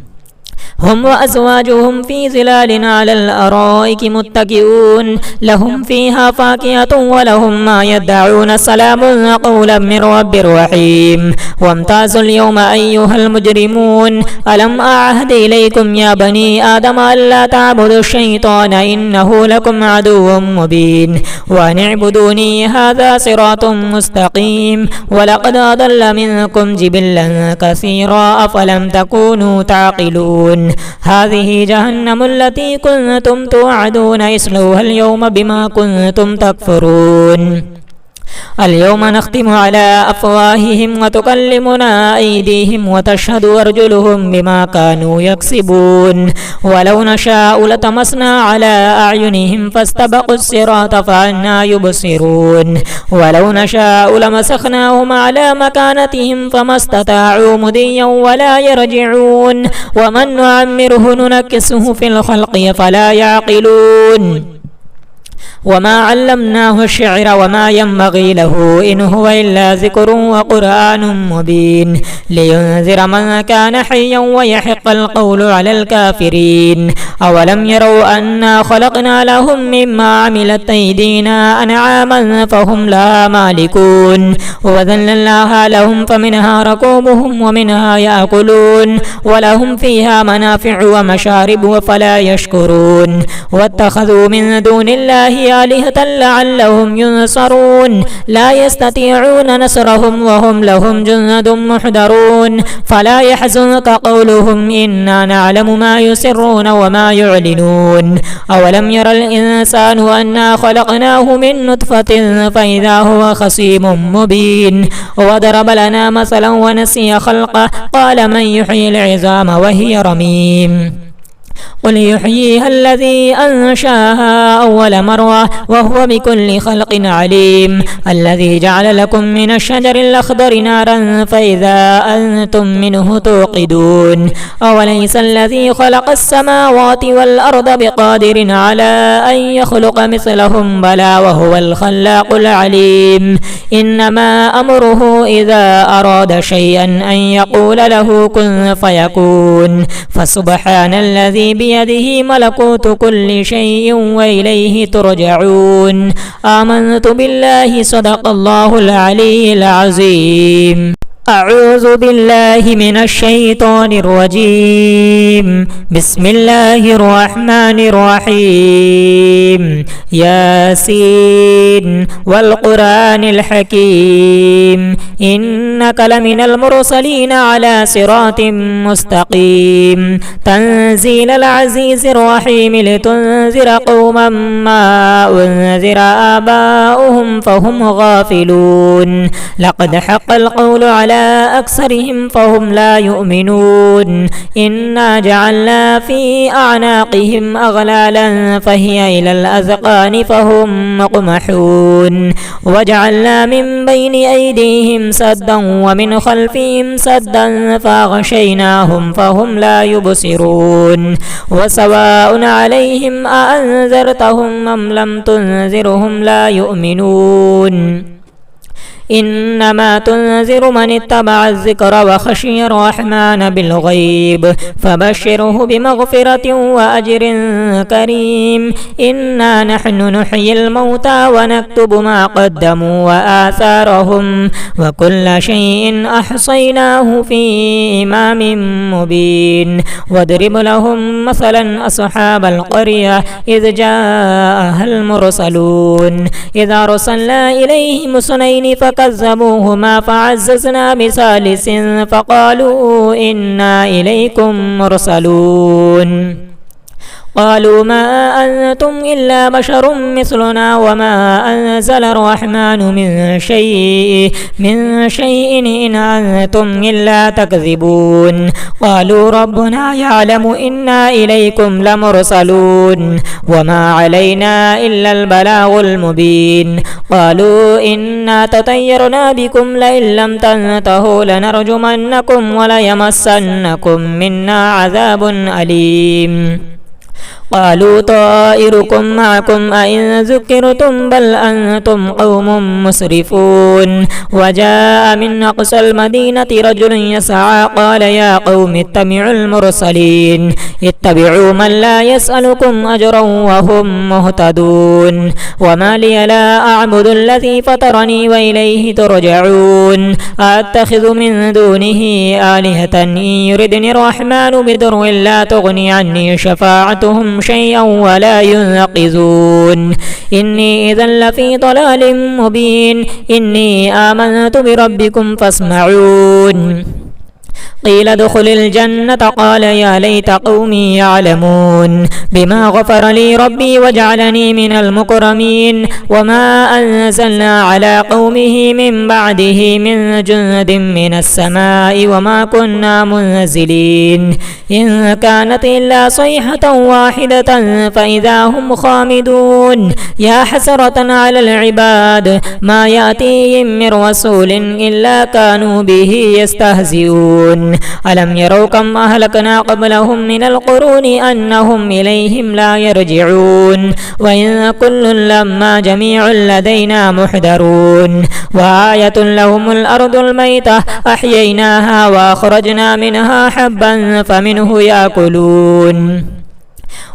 هم وأزواجهم في ظلال على الأرائك متكئون لهم فيها فاكهة ولهم ما يدعون سلام قولا من رب رحيم وامتازوا اليوم أيها المجرمون ألم أعهد إليكم يا بني آدم ألا تعبدوا الشيطان إنه لكم عدو مبين وأن اعبدوني هذا صراط مستقيم ولقد أضل منكم جبلا كثيرا أفلم تكونوا تعقلون هذه جهنم التي كنتم توعدون اصلوها اليوم بما كنتم تكفرون اليوم نختم على أفواههم وتكلمنا أيديهم وتشهد أرجلهم بما كانوا يكسبون ولو نشاء لطمسنا على أعينهم فاستبقوا الصراط فأنى يبصرون ولو نشاء لمسخناهم على مكانتهم فما استطاعوا مضيا ولا يرجعون ومن نعمره ننكسه في الخلق فلا يعقلون وما علمناه الشعر وما ينبغي له إن هو إلا ذكر وقرآن مبين لينذر من كان حيا ويحق القول على الكافرين أولم يروا أنا خلقنا لهم مما عملت أيدينا أنعاما فهم لا مالكون وذللناها لهم فمنها ركوبهم ومنها يأكلون ولهم فيها منافع ومشارب فلا يشكرون واتخذوا من دون الله آلهة لعلهم ينصرون لا يستطيعون نصرهم وهم لهم جند محضرون فلا يحزنك قولهم إنا نعلم ما يسرون وما يعلنون أولم ير الإنسان أنا خلقناه من نطفة فإذا هو خصيم مبين وضرب لنا مثلا ونسي خلقه قال من يحيي العظام وهي رميم قل يحييها الذي أنشاها أول مرة وهو بكل خلق عليم الذي جعل لكم من الشجر الأخضر نارا فإذا أنتم منه توقدون أوليس الذي خلق السماوات والأرض بقادر على أن يخلق مثلهم بلى وهو الخلاق العليم إنما أمره إذا أراد شيئا أن يقول له كن فيكون فسبحان الذي بيده ملكوت كل شيء وإليه ترجعون آمنت بالله صدق الله العلي العظيم أعوذ بالله من الشيطان الرجيم بسم الله الرحمن الرحيم ياسين والقرآن الحكيم إنك لمن المرسلين على صراط مستقيم تنزيل العزيز الرحيم لتنذر قوما ما أنذر آباؤهم فهم غافلون لقد حق القول على أكثرهم فهم لا يؤمنون إنا جعلنا في أعناقهم أغلالا فهي إلى الأذقان فهم مقمحون وجعلنا من بين أيديهم سدا ومن خلفهم سدا فأغشيناهم فهم لا يبصرون وسواء عليهم أأنذرتهم أم لم تنذرهم لا يؤمنون إنما تنذر من اتبع الذكر وخشي الرحمن بالغيب فبشره بمغفرة وأجر كريم إنا نحن نحيي الموتى ونكتب ما قدموا وآثارهم وكل شيء أحصيناه في إمام مبين واضرب لهم مثلا أصحاب القرية إذ جاءها المرسلون إذا أرسلنا إليهم اثنين فكذبوهما فعززنا بثالث فقالوا إنا إليكم مرسلون قالوا ما أنتم إلا بشر مثلنا وما أنزل الرحمن من شيء إن أنتم إلا تكذبون قالوا ربنا يعلم إنا إليكم لمرسلون وما علينا إلا البلاغ المبين قالوا إنا تطيرنا بكم لئن لم تنتهوا لنرجمنكم وليمسنكم منا عذاب أليم قالوا طائركم معكم أئن ذكرتم بل أنتم قوم مسرفون وجاء من أقصى المدينة رجل يسعى قال يا قوم اتبعوا المرسلين اتبعوا من لا يسألكم أجرا وهم مهتدون وما لي لا أعبد الذي فطرني وإليه ترجعون أتخذ من دونه آلهة إن يردني الرحمن بضر لا تغني عني شفاعتهم شيئا ولا ينقذون إني إذا لفي ضلال مبين إني آمنت بربكم فاسمعون قيل ادخل الجنة قال يا ليت قومي يعلمون بما غفر لي ربي وجعلني من المكرمين وما أنزلنا على قومه من بعده من جند من السماء وما كنا منزلين إن كانت إلا صيحة واحدة فإذا هم خامدون يا حسرة على العباد ما يأتيهم من رسول إلا كانوا به يستهزئون ألم يروا كم أهلكنا قبلهم من القرون أنهم إليهم لا يرجعون وإن كل لما جميع لدينا محضرون وآية لهم الأرض الميتة أحييناها وأخرجنا منها حبا فمنه يأكلون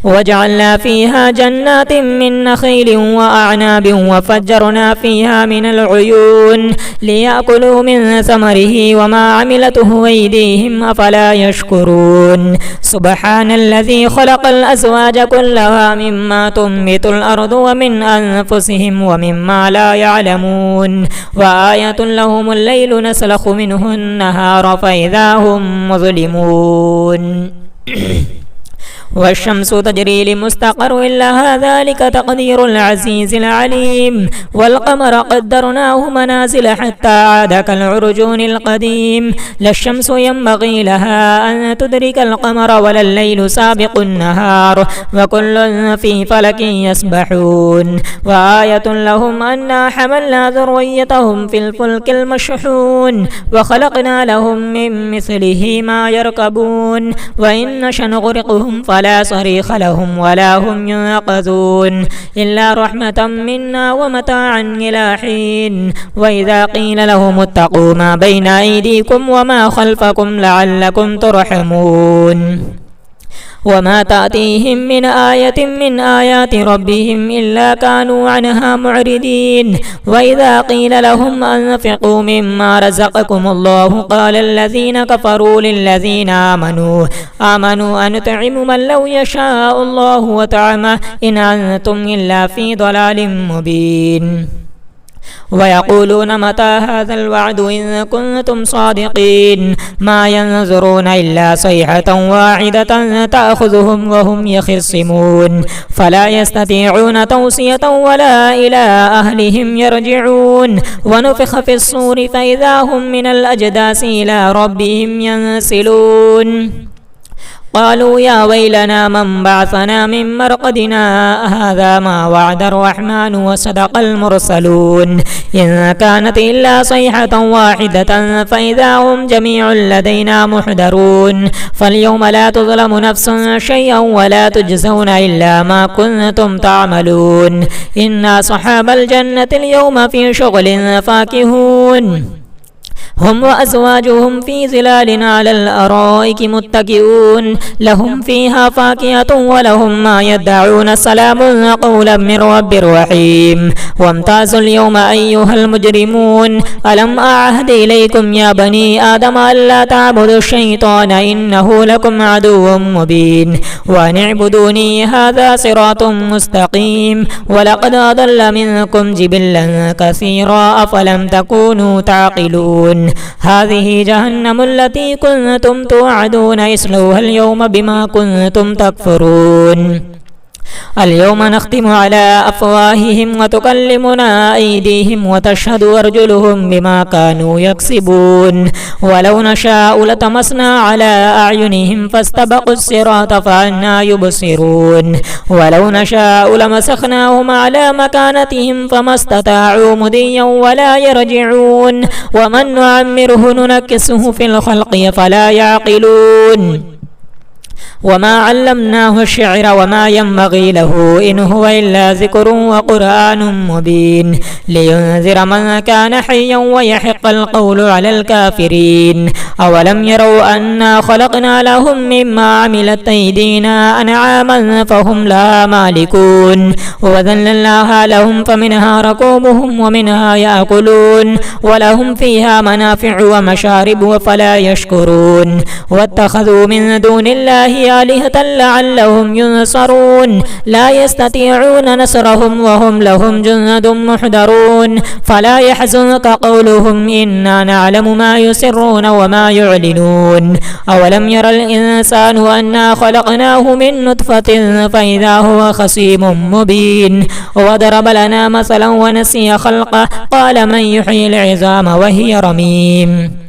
وجعلنا فيها جنات من نخيل وأعناب وفجرنا فيها من العيون ليأكلوا من ثمره وما عملته أيديهم أفلا يشكرون سبحان الذي خلق الأزواج كلها مما تنبت الأرض ومن أنفسهم ومما لا يعلمون وآية لهم الليل نسلخ منه النهار فإذا هم مظلمون والشمس تجري لمستقر لها ذلك تقدير العزيز العليم والقمر قدرناه منازل حتى عاد كالعرجون القديم لا الشمس ينبغي لها أن تدرك القمر ولا الليل سابق النهار وكل في فلك يسبحون وآية لهم أنا حملنا ذريتهم في الفلك المشحون وخلقنا لهم من مثله ما يركبون وإن نشأ نغرقهم فلا صريخ لهم ولا هم ينقذون إلا رحمة منا ومتاعا إلى حين وإذا قيل لهم اتقوا ما بين أيديكم وما خلفكم لعلكم ترحمون وما تأتيهم من آية من آيات ربهم إلا كانوا عنها معرضين وإذا قيل لهم أنفقوا مما رزقكم الله قال الذين كفروا للذين آمنوا أنطعم من لو يشاء الله وطعمه إن أنتم إلا في ضلال مبين ويقولون متى هذا الوعد إن كنتم صادقين ما ينظرون إلا صيحة واحدة تأخذهم وهم يخصمون فلا يستطيعون توصية ولا إلى أهلهم يرجعون ونفخ في الصور فإذا هم من الأجداث إلى ربهم ينسلون قالوا يا ويلنا من بعثنا من مرقدنا هذا ما وعد الرحمن وصدق المرسلون إن كانت إلا صيحة واحدة فإذا هم جميع لدينا محضرون فاليوم لا تظلم نفس شيئا ولا تجزون إلا ما كنتم تعملون إن أصحاب الجنة اليوم في شغل فاكهون هم وأزواجهم في ظلال على الأرائك متكئون لهم فيها فاكهة ولهم ما يدعون سلام قولا من رب رحيم وامتازوا اليوم أيها المجرمون ألم أعهد إليكم يا بني آدم ألا تعبدوا الشيطان إنه لكم عدو مبين وأن اعبدوني هذا صراط مستقيم ولقد أضل منكم جبلا كثيرا أفلم تكونوا تعقلون هذه جهنم التي كنتم توعدون اصلوها اليوم بما كنتم تكفرون اليوم نختم على أفواههم وتكلمنا أيديهم وتشهد أرجلهم بما كانوا يكسبون ولو نشاء لطمسنا على أعينهم فاستبقوا الصراط فأنى يبصرون ولو نشاء لمسخناهم على مكانتهم فما استطاعوا مضيا ولا يرجعون ومن نعمره ننكسه في الخلق فلا يعقلون وما علمناه الشعر وما ينبغي له إن هو إلا ذكر وقرآن مبين لينذر من كان حيا ويحق القول على الكافرين أولم يروا أنا خلقنا لهم مما عملت أيدينا أنعاما فهم لا مالكون وذللناها لهم فمنها ركوبهم ومنها يأكلون ولهم فيها منافع ومشارب فلا يشكرون واتخذوا من دون الله آلهة لعلهم ينصرون لا يستطيعون نصرهم وهم لهم جند محضرون فلا يحزنك قولهم إنا نعلم ما يسرون وما يعلنون أولم ير الإنسان أنا خلقناه من نطفة فإذا هو خصيم مبين وضرب لنا مثلا ونسي خلقه قال من يحيي العظام وهي رميم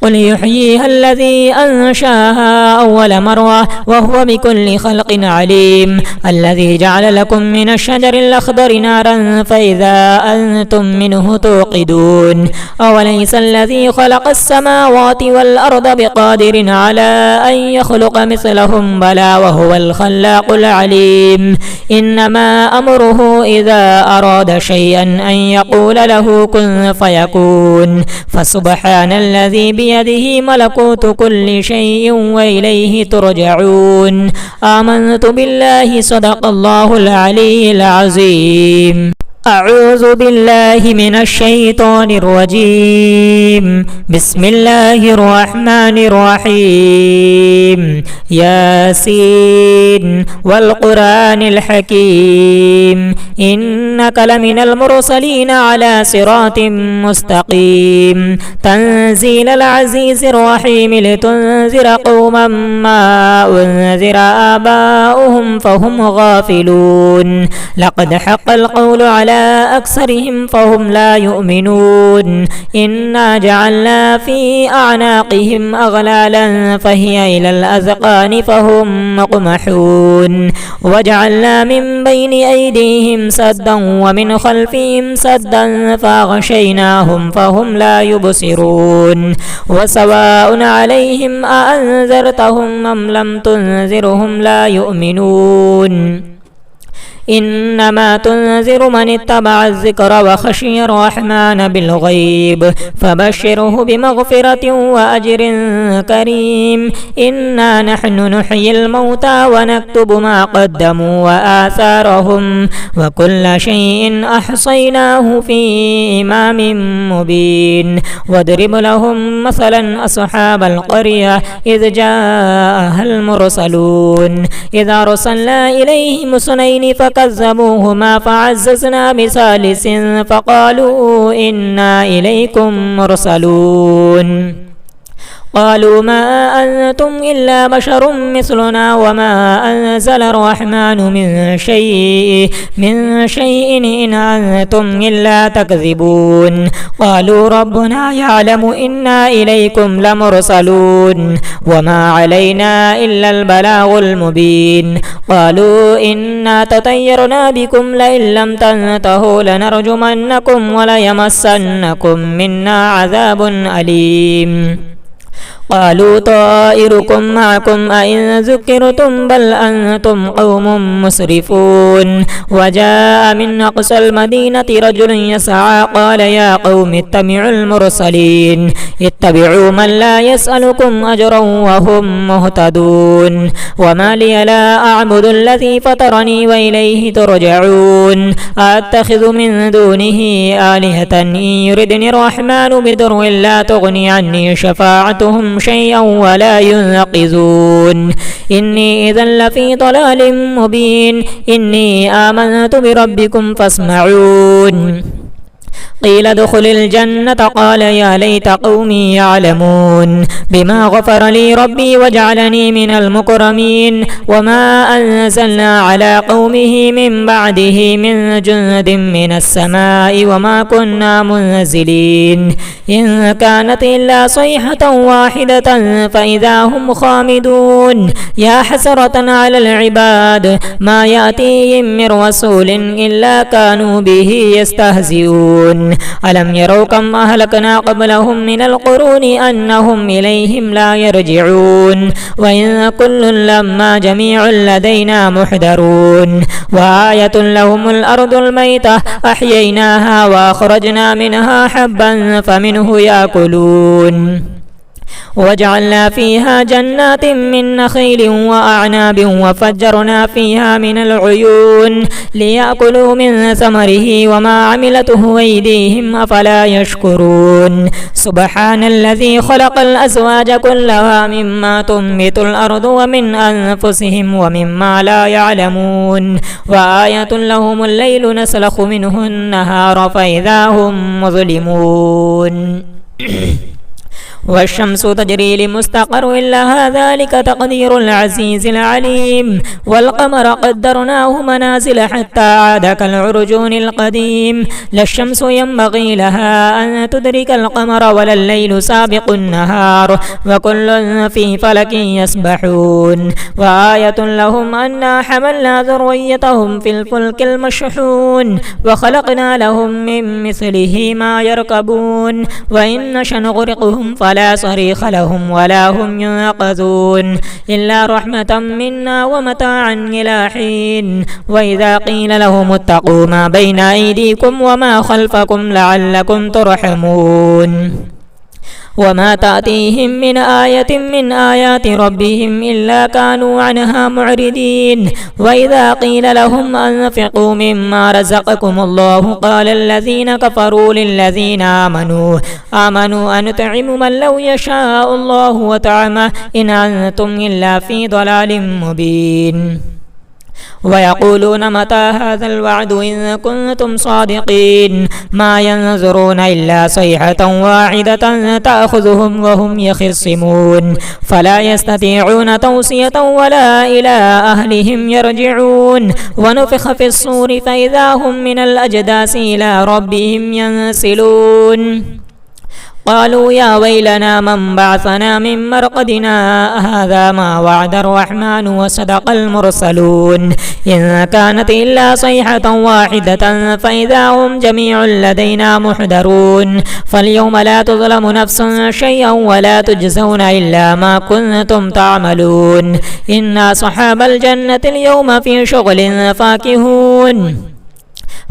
قل يحييها الذي أنشاها أول مرة وهو بكل خلق عليم الذي جعل لكم من الشجر الأخضر نارا فإذا أنتم منه توقدون أوليس الذي خلق السماوات والأرض بقادر على أن يخلق مثلهم بلى وهو الخلاق العليم إنما أمره إذا أراد شيئا أن يقول له كن فيكون فسبحان الذي الذي بيده ملكوت كل شيء وإليه ترجعون. آمنت بالله صدق الله العلي العظيم. أعوذ بالله من الشيطان الرجيم. بسم الله الرحمن الرحيم. ياسين والقرآن الحكيم إنك لمن المرسلين على صراط مستقيم. تنزيل العزيز الرحيم لتنذر قوما ما أنذر آباؤهم فهم غافلون. لقد حق القول على أكثرهم فهم لا يؤمنون. إنا جعلنا في أعناقهم أغلالا فهي إلى الأذقان فهم مقمحون. وجعلنا من بين أيديهم سدا ومن خلفهم سدا فأغشيناهم فهم لا يبصرون. وسواء عليهم أأنذرتهم أم لم تنذرهم لا يؤمنون. إنما تنذر من اتبع الذكر وخشي الرحمن بالغيب فبشره بمغفرة وأجر كريم. إنا نحن نحيي الموتى ونكتب ما قدموا وآثارهم وكل شيء أحصيناه في إمام مبين. واضرب لهم مثلا أصحاب القرية إذ جاءها المرسلون إذ أرسلنا إليهم اثنين فكذبوهما فعززنا بثالث فقالوا إنا إليكم مرسلون. قالوا ما أنتم إلا بشر مثلنا وما أنزل الرحمن من شيء إن أنتم إلا تكذبون. قالوا ربنا يعلم إنا إليكم لمرسلون وما علينا إلا البلاغ المبين. قالوا إنا تطيرنا بكم لئن لم تنتهوا لنرجمنكم وليمسنكم منا عذاب أليم. قالوا طائركم معكم أئن ذكرتم بل أنتم قوم مسرفون. وجاء من أقصى المدينة رجل يسعى قال يا قوم اتبعوا المرسلين اتبعوا من لا يسألكم أجرا وهم مهتدون. وما لي لا أعبد الذي فطرني وإليه ترجعون. أتخذ من دونه آلهة إن يردني الرحمن بضر لا تغني عني شفاعتهم شيئا ولا ينقذون. إني إذا لفي ضلال مبين. إني آمنت بربكم فاسمعون. قيل ادخل الجنة قال يا ليت قومي يعلمون بما غفر لي ربي وجعلني من المكرمين. وما أنزلنا على قومه من بعده من جند من السماء وما كنا منزلين. إن كانت إلا صيحة واحدة فإذا هم خامدون. يا حسرة على العباد ما يأتيهم من رسول إلا كانوا به يستهزئون. ألم يروا كم أهلكنا قبلهم من القرون أنهم إليهم لا يرجعون. وإن كل لما جميع لدينا محضرون. وآية لهم الأرض الميتة أحييناها وأخرجنا منها حبا فمنه يأكلون. وجعلنا فيها جنات من نخيل وأعناب وفجرنا فيها من العيون ليأكلوا من ثمره وما عملته أيديهم أفلا يشكرون. سبحان الذي خلق الأزواج كلها مما تنبت الأرض ومن أنفسهم ومما لا يعلمون. وآية لهم الليل نسلخ منه النهار فإذا هم مظلمون. والشمس تجري لمستقر لها ذلك تقدير العزيز العليم. والقمر قدرناه منازل حتى عاد كالعرجون القديم. لا الشمس ينبغي لها أن تدرك القمر ولا الليل سابق النهار وكل في فلك يسبحون. وآية لهم أنا حملنا ذريتهم في الفلك المشحون وخلقنا لهم من مثله ما يركبون. وإن نشأ نغرقهم فلا صريخ لهم ولا هم ينقذون إلا رحمة منا ومتاعا إلى حين. وإذا قيل لهم اتقوا ما بين أيديكم وما خلفكم لعلكم ترحمون. وما تأتيهم من آية من آيات ربهم إلا كانوا عنها معرضين وإذا قيل لهم أنفقوا مما رزقكم الله قال الذين كفروا للذين آمنوا أنطعم من لو يشاء الله وطعمه إن أنتم إلا في ضلال مبين ويقولون متى هذا الوعد إن كنتم صادقين ما ينظرون إلا صيحة واحدة تأخذهم وهم يخصمون فلا يستطيعون توصية ولا إلى أهلهم يرجعون ونفخ في الصور فإذا هم من الأجداث إلى ربهم ينسلون قالوا يا ويلنا من بعثنا من مرقدنا هذا ما وعد الرحمن وصدق المرسلون إن كانت إلا صيحة واحدة فإذا هم جميع لدينا محضرون فاليوم لا تظلم نفس شيئا ولا تجزون إلا ما كنتم تعملون إن أصحاب الجنة اليوم في شغل فاكهون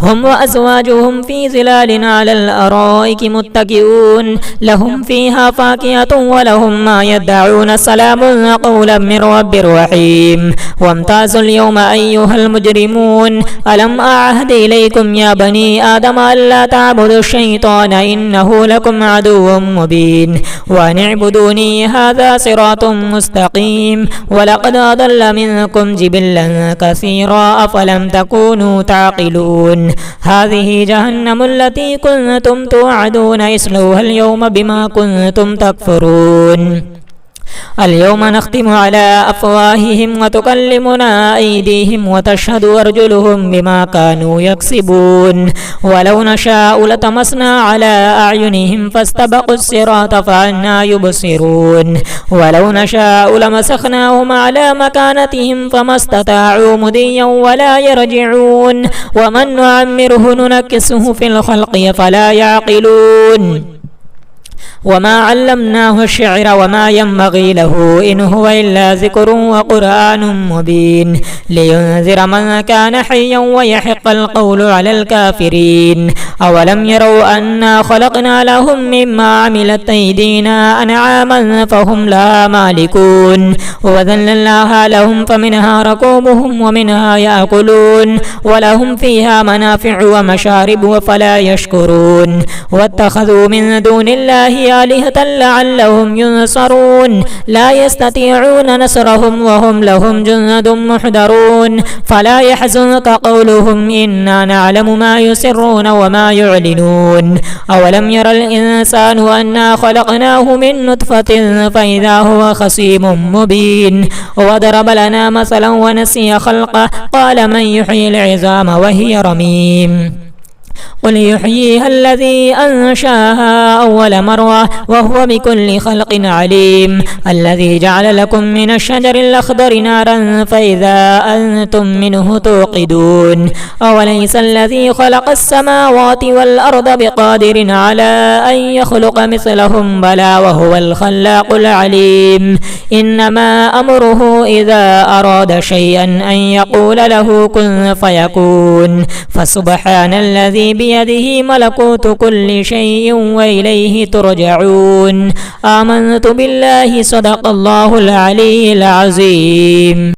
هم وأزواجهم في ظلال على الأرائك متكئون لهم فيها فاكهة ولهم ما يدعون سلام قولا من رب رحيم وامتازوا اليوم أيها المجرمون ألم أعهد إليكم يا بني آدم ألا تعبدوا الشيطان إنه لكم عدو مبين وأن اعبدوني هذا صراط مستقيم ولقد أضل منكم جبلا كثيرا أفلم تكونوا تعقلون هذه جهنم التي كنتم توعدون اصلوها اليوم بما كنتم تكفرون اليوم نختم على أفواههم وتكلمنا أيديهم وتشهد أرجلهم بما كانوا يكسبون ولو نشاء لطمسنا على أعينهم فاستبقوا الصراط فأنى يبصرون ولو نشاء لمسخناهم على مكانتهم فما استطاعوا مضيا ولا يرجعون ومن نعمره ننكسه في الخلق فلا يعقلون وما علمناه الشعر وما ينبغي له إن هو إلا ذكر وقرآن مبين لينذر من كان حيا ويحق القول على الكافرين أولم يروا أنا خلقنا لهم مما عملت أيدينا أنعاما فهم لها مالكون وذللناها لهم فمنها ركوبهم ومنها يأكلون ولهم فيها منافع ومشارب فلا يشكرون واتخذوا من دون الله آلهة لعلهم ينصرون لا يستطيعون نصرهم وهم لهم جند محضرون فلا يحزنك قولهم إنا نعلم ما يسرون وما يعلنون أولم ير الإنسان أنا خلقناه من نطفة فإذا هو خصيم مبين وضرب لنا مثلا ونسي خلقه قال من يحيي العظام وهي رميم قل يحييها الذي أنشاها أول مرة وهو بكل خلق عليم الذي جعل لكم من الشجر الأخضر نارا فإذا أنتم منه توقدون أوليس الذي خلق السماوات والأرض بقادر على أن يخلق مثلهم بلى وهو الخلاق العليم إنما أمره إذا أراد شيئا أن يقول له كن فيكون فسبحان الذي بيده ملكوت كل شيء وإليه ترجعون آمنت بالله صدق الله العلي العظيم.